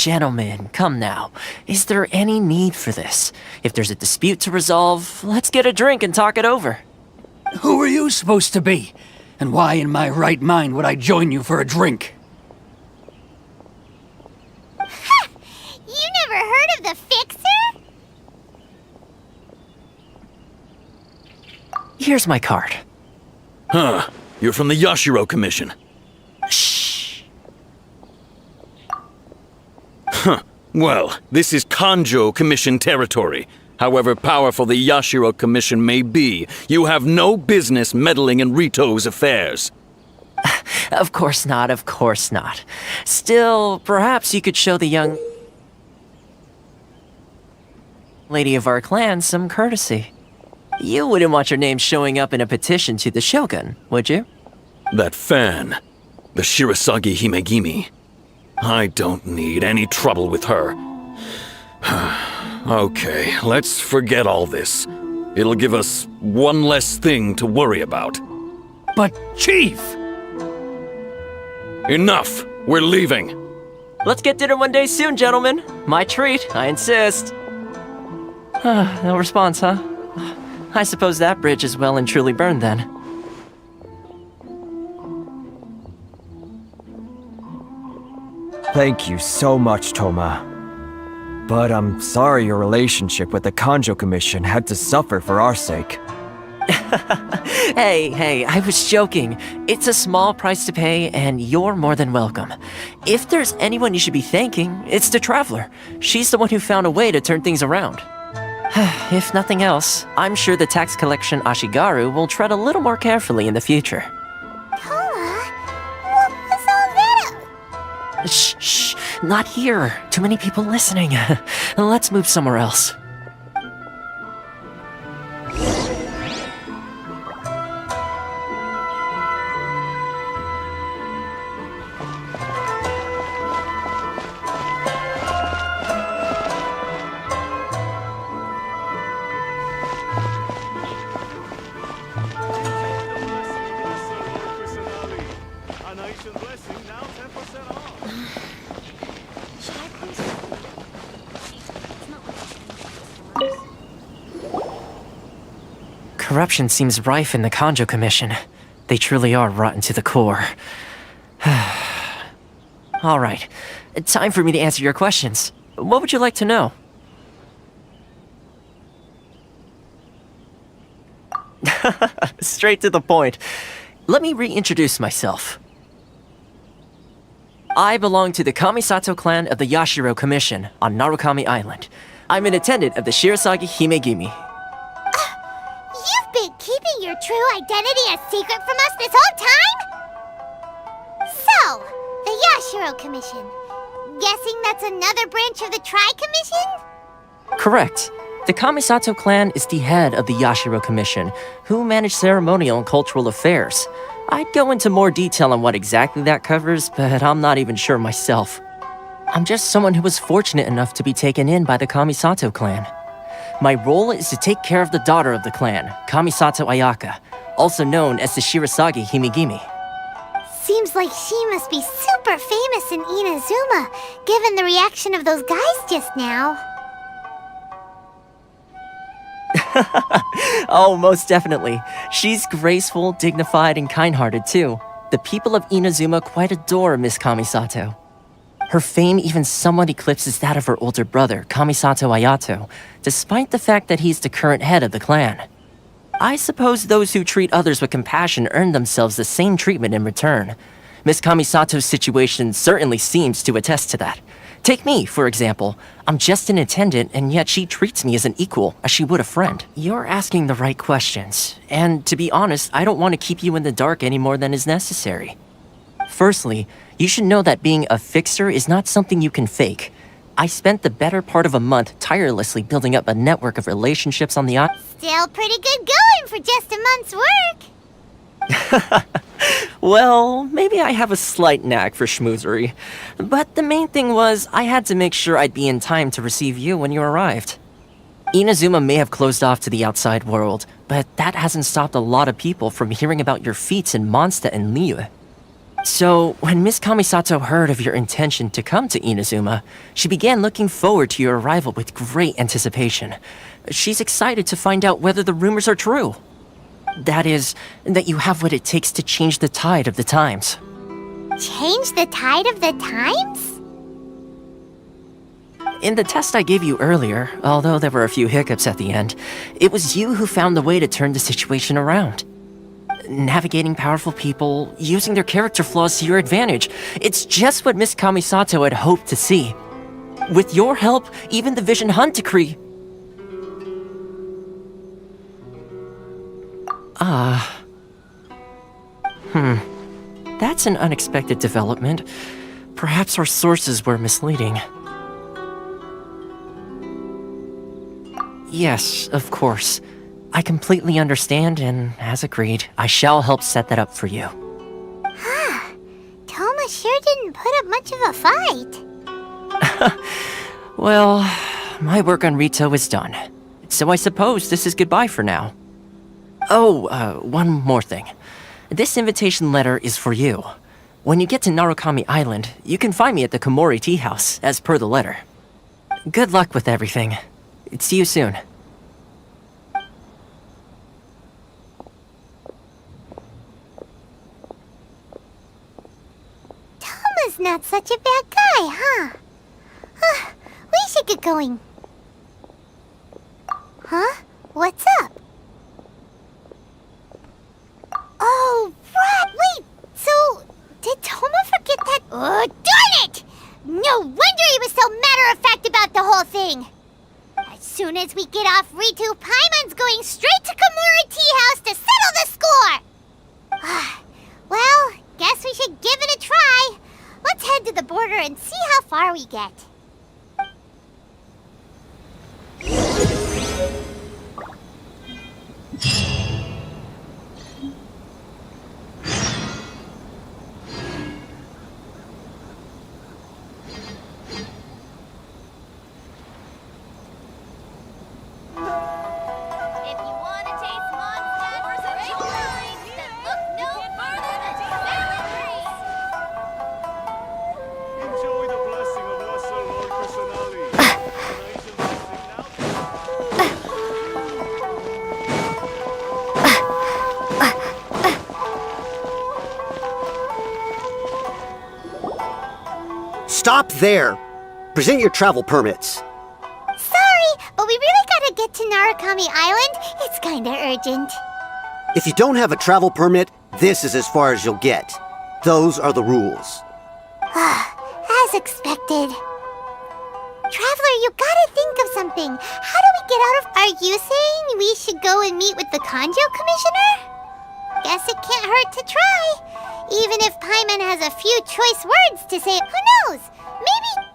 S18: come now. Is there any need for this? If there's a dispute to resolve, let's get a drink and talk it over.
S21: Who are you supposed to be? And why in my right mind would I join you for a drink?
S1: Ha! You never heard of the Fixer?
S18: Here's my card.
S14: Huh. You're from the Yashiro Commission.
S18: Shh.
S14: Huh. Well, this is Kanjo Commission territory. However powerful the Yashiro Commission may be, you have no business meddling in Rito's affairs.
S18: Of course not. Still, perhaps you could show the young lady of our clan some courtesy. You wouldn't want your name showing up in a petition to the Shogun, would you?
S14: That fan, the Shirasagi Himegimi. I don't need any trouble with her. Okay, let's forget all this. It'll give us one less thing to worry about.
S21: But, Chief!
S14: Enough! We're leaving!
S18: Let's get dinner one day soon, gentlemen. My treat, I insist. No response, huh? I suppose that bridge is well and truly burned then.
S19: Thank you so much, Toma. But I'm sorry your relationship with the Kanjo Commission had to suffer for our sake.
S18: Hey, I was joking. It's a small price to pay, and you're more than welcome. If there's anyone you should be thanking, it's the Traveler. She's the one who found a way to turn things around. If nothing else, I'm sure the tax collection Ashigaru will tread a little more carefully in the future.
S1: Toma, what was all that?
S18: Shh, not here. Too many people listening. Let's move somewhere else. Corruption seems rife in the Kanjo Commission. They truly are rotten to the core. Alright, time for me to answer your questions. What would you like to know? Straight to the point. Let me reintroduce myself. I belong to the Kamisato clan of the Yashiro Commission on Narukami Island. I'm an attendant of the Shirasagi Himegimi.
S1: You've been keeping your true identity a secret from us this whole time? So, the Yashiro Commission. Guessing that's another branch of the Tri-Commission?
S18: Correct. The Kamisato clan is the head of the Yashiro Commission, who manage ceremonial and cultural affairs. I'd go into more detail on what exactly that covers, but I'm not even sure myself. I'm just someone who was fortunate enough to be taken in by the Kamisato clan. My role is to take care of the daughter of the clan, Kamisato Ayaka, also known as the Shirasagi Himegimi.
S1: Seems like she must be super famous in Inazuma, given the reaction of those guys just now.
S18: Oh, most definitely. She's graceful, dignified, and kind-hearted too. The people of Inazuma quite adore Miss Kamisato. Her fame even somewhat eclipses that of her older brother, Kamisato Ayato, despite the fact that he's the current head of the clan. I suppose those who treat others with compassion earn themselves the same treatment in return. Miss Kamisato's situation certainly seems to attest to that. Take me, for example. I'm just an attendant, and yet she treats me as an equal, as she would a friend. You're asking the right questions, and to be honest, I don't want to keep you in the dark any more than is necessary. Firstly, you should know that being a fixer is not something you can fake. I spent the better part of a month tirelessly building up a network of relationships on the island.
S1: Still pretty good going for just a month's work.
S18: Well, maybe I have a slight knack for schmoozery. But the main thing was, I had to make sure I'd be in time to receive you when you arrived. Inazuma may have closed off to the outside world, but that hasn't stopped a lot of people from hearing about your feats in Mondstadt and Liyue. So, when Miss Kamisato heard of your intention to come to Inazuma, she began looking forward to your arrival with great anticipation. She's excited to find out whether the rumors are true. That is, that you have what it takes to change the tide of the times.
S1: Change the tide of the times?
S18: In the test I gave you earlier, although there were a few hiccups at the end, it was you who found the way to turn the situation around. Navigating powerful people, using their character flaws to your advantage. It's just what Miss Kamisato had hoped to see. With your help, even the Vision Hunt decree... That's an unexpected development. Perhaps our sources were misleading. Yes, of course. I completely understand, and as agreed, I shall help set that up for you.
S1: Toma sure didn't put up much of a fight.
S18: Well, my work on Rito is done. So I suppose this is goodbye for now. Oh, one more thing. This invitation letter is for you. When you get to Narukami Island, you can find me at the Komori Tea House, as per the letter. Good luck with everything. See you soon.
S1: Toma's not such a bad guy, huh? We should get going. Huh? What's up? Oh, right! Wait! So, did Toma forget that? Oh, darn it! No wonder he was so matter-of-fact about the whole thing! As soon as we get off Ritu, Paimon's going straight to Komori Tea House to settle the score! Well, guess we should give it a try. Let's head to the border and see how far we get.
S9: Stop there! Present your travel permits.
S1: Sorry, but we really gotta get to Narukami Island. It's kinda urgent.
S9: If you don't have a travel permit, this is as far as you'll get. Those are the rules.
S1: As expected. Traveler, you gotta think of something. How do we get out of... Are you saying we should go and meet with the Kanjo Commissioner? Guess it can't hurt to try. Even if Paimon has a few choice words to say, who knows? Maybe...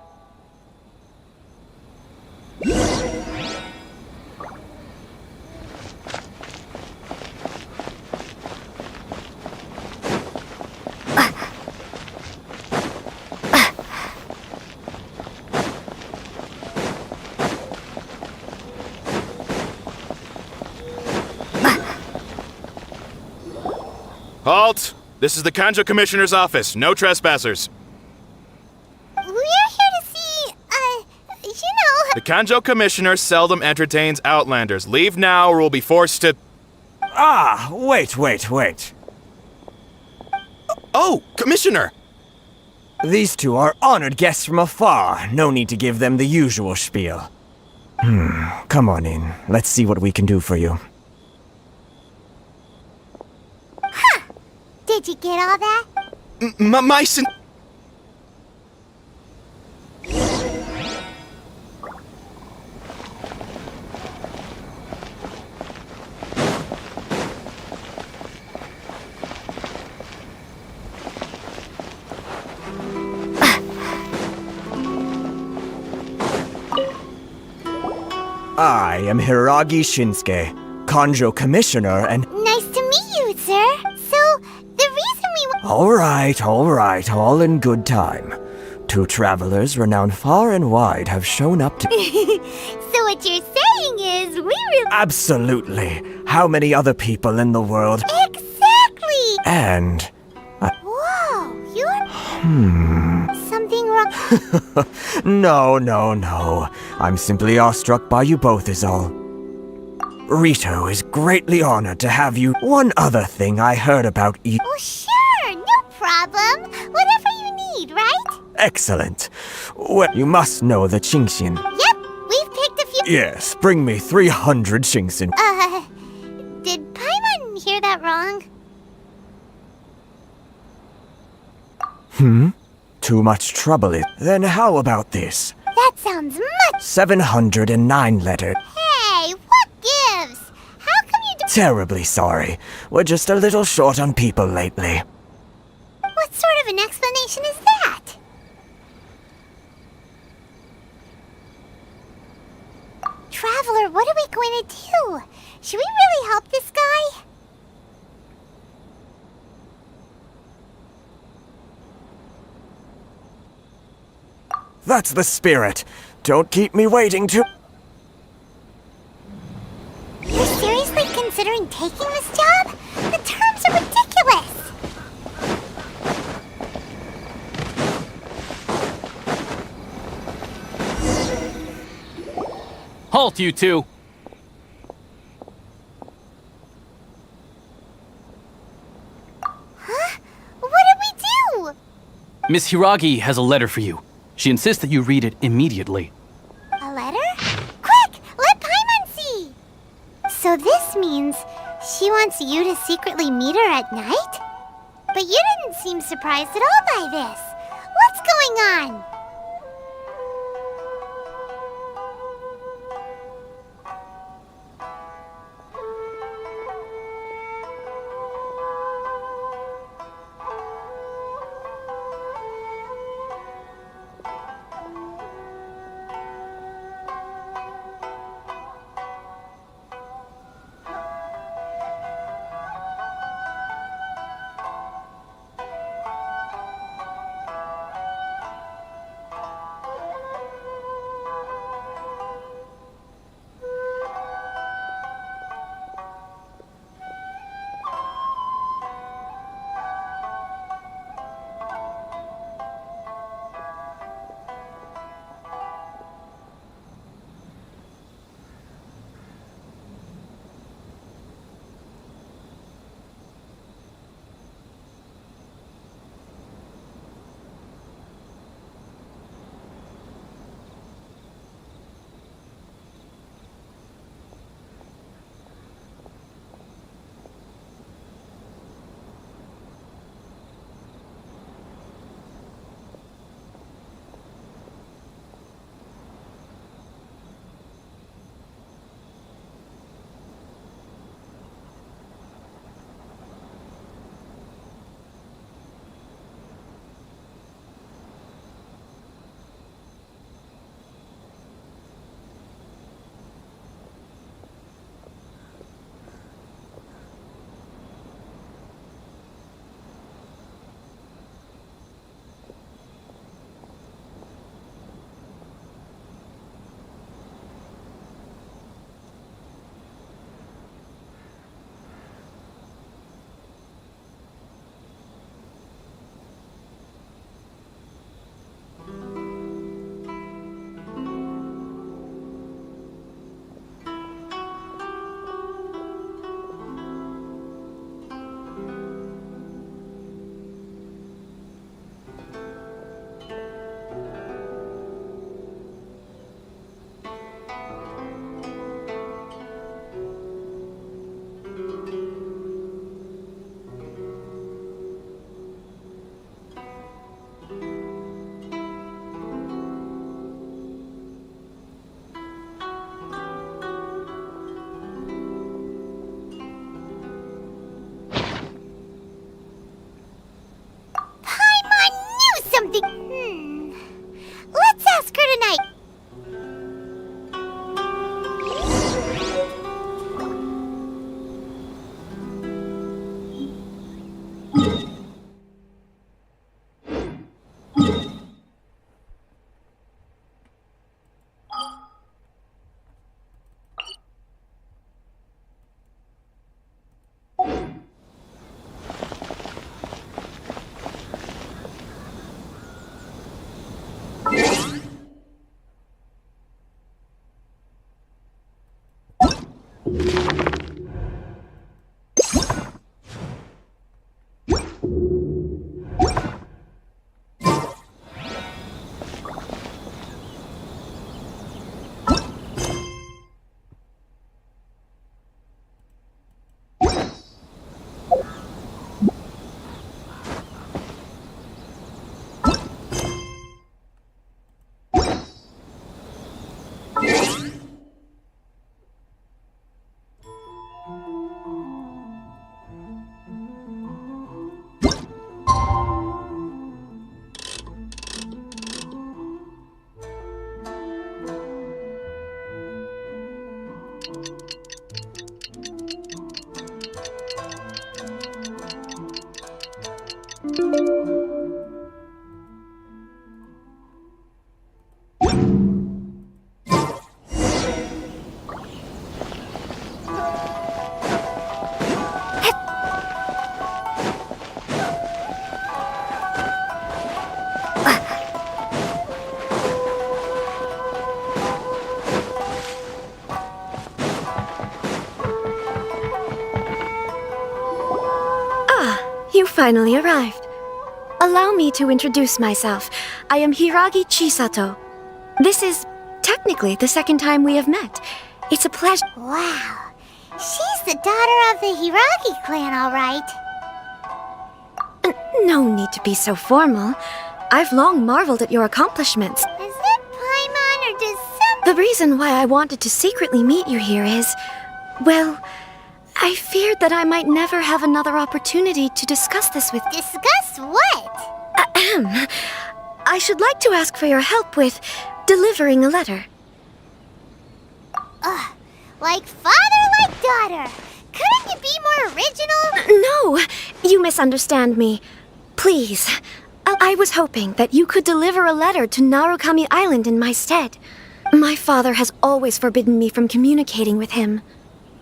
S22: Halt! This is the Kanjo Commissioner's office. No trespassers.
S1: We're here to see, you know...
S22: The Kanjo Commissioner seldom entertains Outlanders. Leave now or we'll be forced to...
S19: Ah, wait.
S22: Oh, Commissioner!
S19: These two are honored guests from afar. No need to give them the usual spiel. Come on in. Let's see what we can do for you.
S1: Did you get all that?
S22: My sin...
S19: I am Hiragi Shinsuke, Kanjo Commissioner and...
S1: Nice to meet you, sir. So, the reason we...
S19: All right, all in good time. 2 travelers renowned far and wide have shown up to...
S1: So what you're saying is we really...
S19: Absolutely. How many other people in the world...
S1: Exactly!
S19: And...
S1: Whoa, you're... Something wrong?
S19: No. I'm simply awestruck by you both is all. Rito is greatly honored to have you. One other thing I heard about you...
S1: Oh, sure, no problem. Whatever you need, right?
S19: Excellent. Well, you must know the Qingxin.
S1: Yep, we've picked a few...
S19: Yes, bring me 300 Qingxin.
S1: Did Paimon hear that wrong?
S19: Too much trouble it. Then how about this?
S1: That sounds much...
S19: 709 letter.
S1: Hey, what gives? How come you do...
S19: Terribly sorry. We're just a little short on people lately.
S1: What sort of an explanation is that? Traveler, what are we going to do? Should we really help this guy?
S19: That's the spirit. Don't keep me waiting too...
S1: You're seriously considering taking this job? The terms are ridiculous!
S11: Halt, you two!
S1: Huh? What did we do?
S11: Miss Hiragi has a letter for you. She insists that you read it immediately.
S1: A letter? Quick! Let Paimon see! So this means she wants you to secretly meet her at night? But you didn't seem surprised at all by this. What's going on?
S6: You finally arrived. Allow me to introduce myself. I am Hiragi Chisato. This is technically the second time we have met. It's a pleasure.
S1: Wow. She's the daughter of the Hiragi clan, all right.
S6: No need to be so formal. I've long marveled at your accomplishments.
S1: Is it Paimon or does some...
S6: The reason why I wanted to secretly meet you here is, well, I feared that I might never have another opportunity to discuss this with...
S1: Discuss what?
S6: Ahem. I should like to ask for your help with delivering a letter.
S1: Like father, like daughter. Couldn't you be more original?
S6: No, you misunderstand me. Please. I was hoping that you could deliver a letter to Narukami Island in my stead. My father has always forbidden me from communicating with him.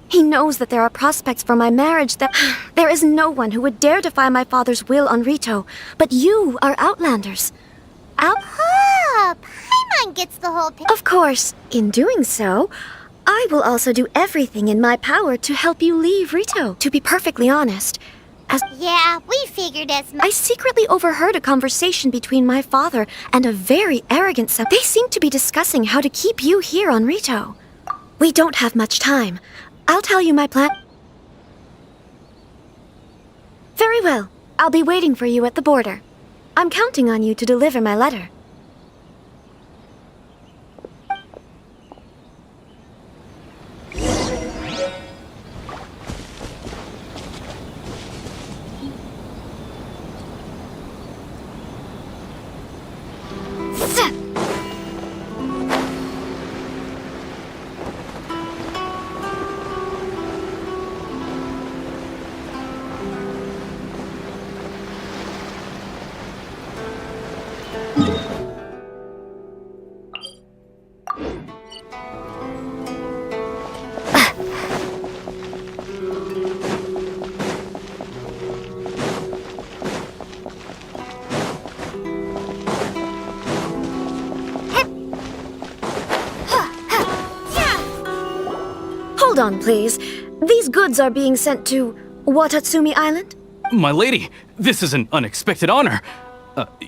S6: He knows that there are prospects for my marriage that... There is no one who would dare defy my father's will on Rito, but you are Outlanders.
S1: Paimon gets the whole picture.
S6: Of course, in doing so, I will also do everything in my power to help you leave Rito. To be perfectly honest,
S1: Yeah, we figured as much.
S6: I secretly overheard a conversation between my father and a very arrogant son. They seem to be discussing how to keep you here on Rito. We don't have much time. I'll tell you my plan. Very well. I'll be waiting for you at the border. I'm counting on you to deliver my letter. Hold on, please. These goods are being sent to Watatsumi Island?
S10: My lady, this is an unexpected honor.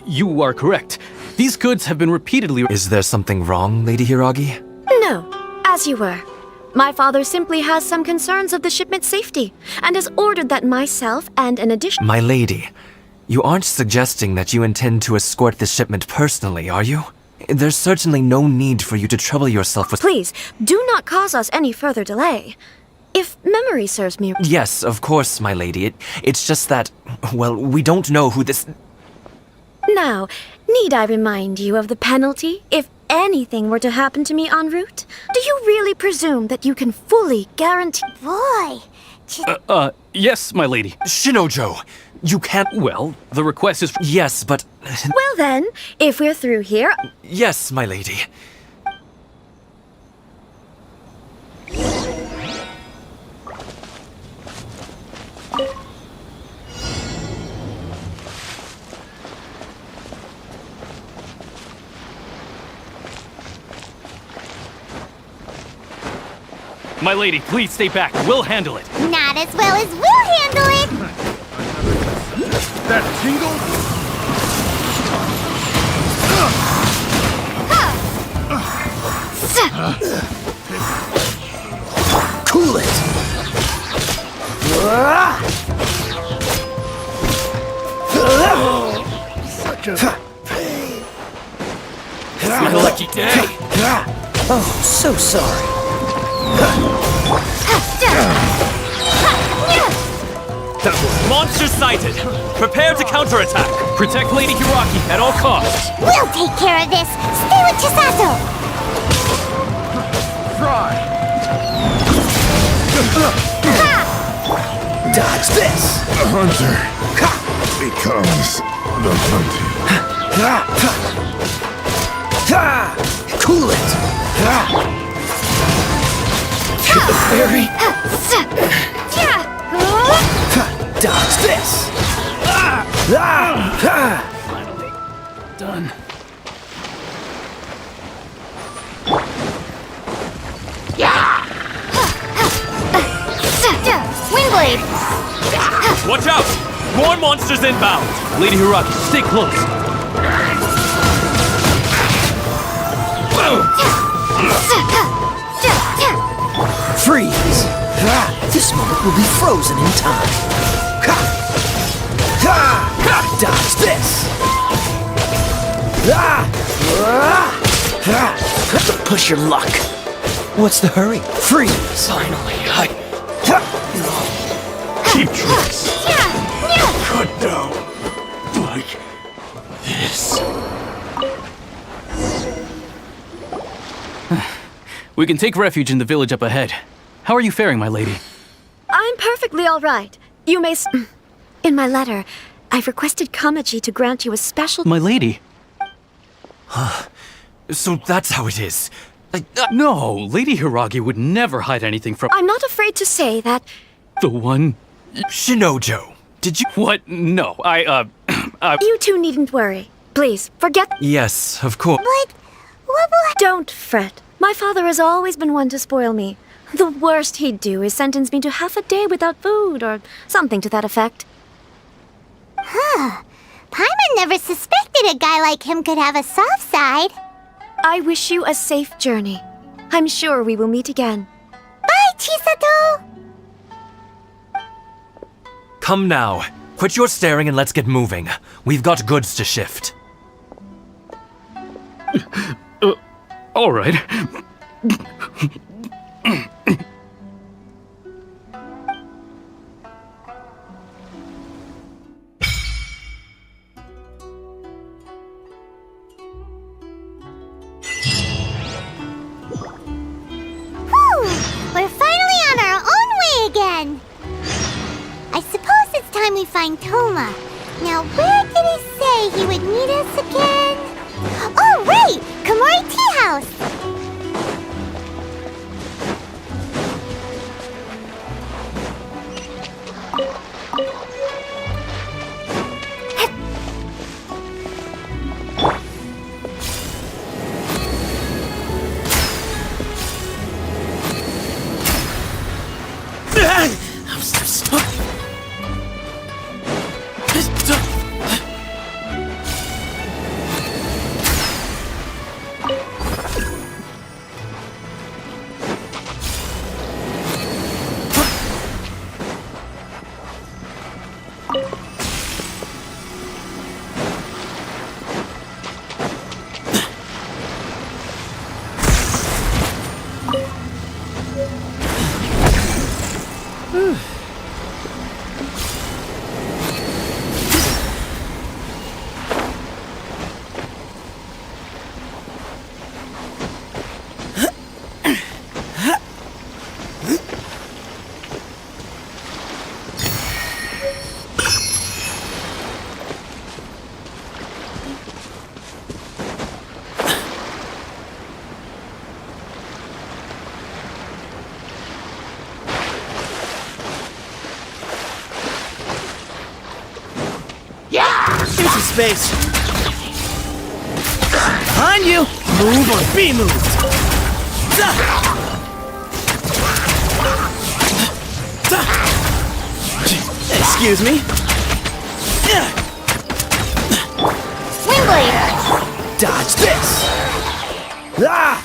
S10: You are correct. These goods have been repeatedly...
S12: Is there something wrong, Lady Hiragi?
S6: No, as you were. My father simply has some concerns of the shipment's safety, and has ordered that myself and an additional...
S12: My lady, you aren't suggesting that you intend to escort this shipment personally, are you? There's certainly no need for you to trouble yourself with...
S6: Please, do not cause us any further delay. If memory serves me...
S12: Yes, of course, my lady. It's just that, well, we don't know who this...
S6: Now, need I remind you of the penalty if anything were to happen to me en route? Do you really presume that you can fully guarantee...
S1: Boy!
S10: Yes, my lady.
S12: Shinojo, you can't...
S10: Well, the request is...
S12: Yes, but...
S6: Well then, if we're through here...
S12: Yes, my lady.
S10: My lady, please stay back. We'll handle it.
S1: Not as well as we'll handle it!
S3: That tingle?
S17: Cool it! Such a pain.
S10: It's my lucky day.
S17: Oh, so sorry.
S10: Monster sighted! Prepare to counterattack! Protect Lady Hiraki at all costs!
S1: We'll take care of this! Stay with Chisato!
S17: Dodge this!
S3: A hunter.
S2: comes the hunting.
S17: Cool it! Hit the fairy! Dodge this!
S21: Finally done.
S1: Windblade!
S10: Watch out! More monsters inbound! Lady Hiraki, stay close.
S17: Freeze! This moment will be frozen in time. Dodge this! Push your luck. What's the hurry? Freeze!
S21: Finally, cheap tricks. Cut down like this.
S10: We can take refuge in the village up ahead. How are you faring, my lady?
S6: I'm perfectly all right. You may In my letter, I've requested Kamaji to grant you a special—
S10: My lady?
S8: So that's how it is.
S10: No, Lady Hiragi would never hide anything from—
S6: I'm not afraid to say that—
S10: The one—
S8: Shinojo, did you—
S10: What? No,
S6: You two needn't worry. Please, forget—
S8: Yes, of course.
S1: But what will
S6: Don't fret. My father has always been one to spoil me. The worst he'd do is sentence me to half a day without food, or something to that effect.
S1: Paimon never suspected a guy like him could have a soft side.
S6: I wish you a safe journey. I'm sure we will meet again.
S1: Bye, Chisato!
S8: Come now. Quit your staring and let's get moving. We've got goods to shift.
S10: all right.
S1: We're finally on our own way again. I suppose it's time we find Toma. Now, where did he say he would meet us again? Oh, right! Komori Tea House!
S17: I'm so stuck. Empty space. Behind you. Move or be moved. Excuse me.
S1: Windblade!
S17: Dodge this. Ah!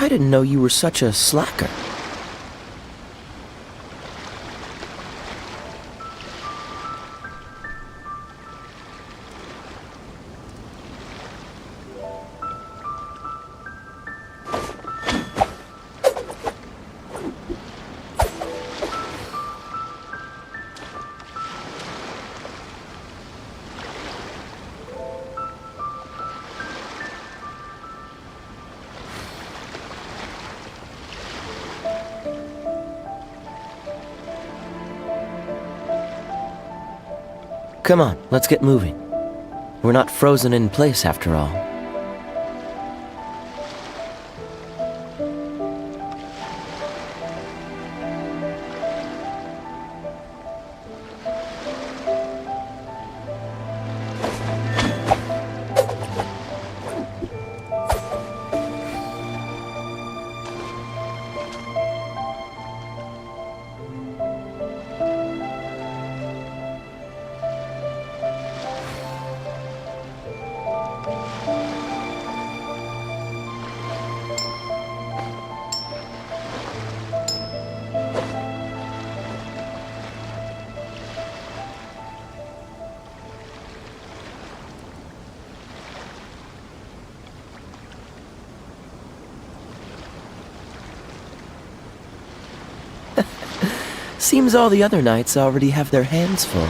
S17: I didn't know you were such a slacker. Come on, let's get moving. We're not frozen in place after all. Seems all the other knights already have their hands full.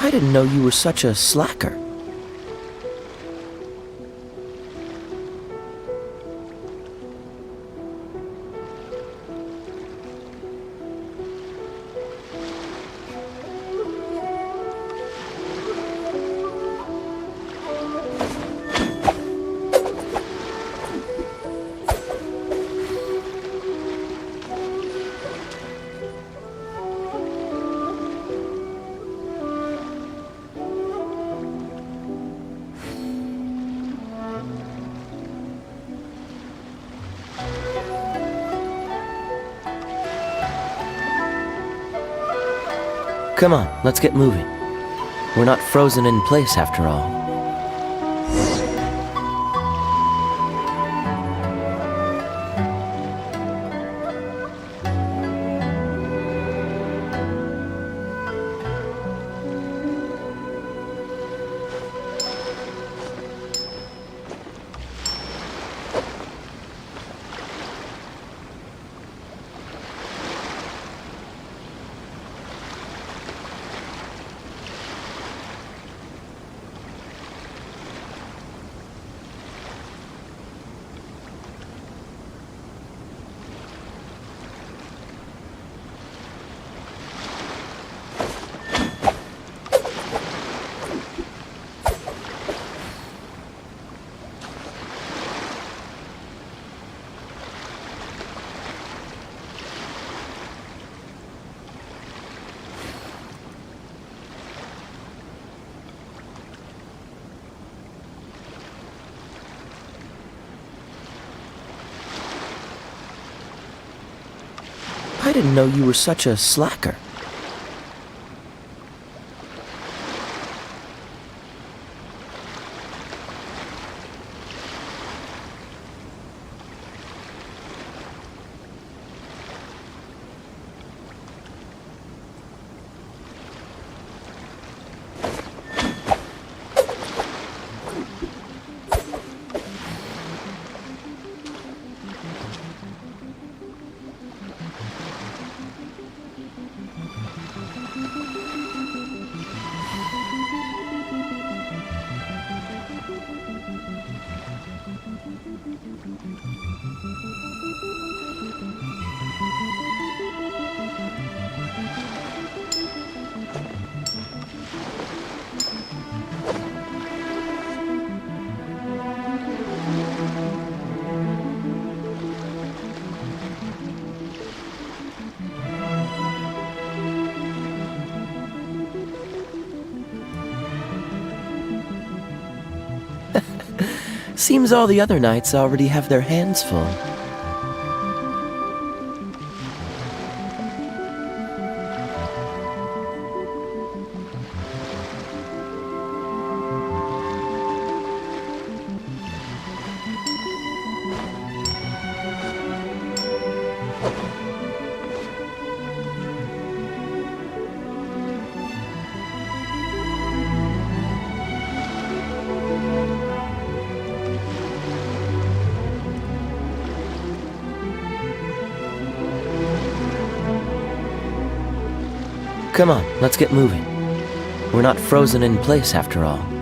S17: I didn't know you were such a slacker. Come on, let's get moving. We're not frozen in place after all. I didn't know you were such a slacker. Seems all the other knights already have their hands full. Come on, let's get moving. We're not frozen in place after all.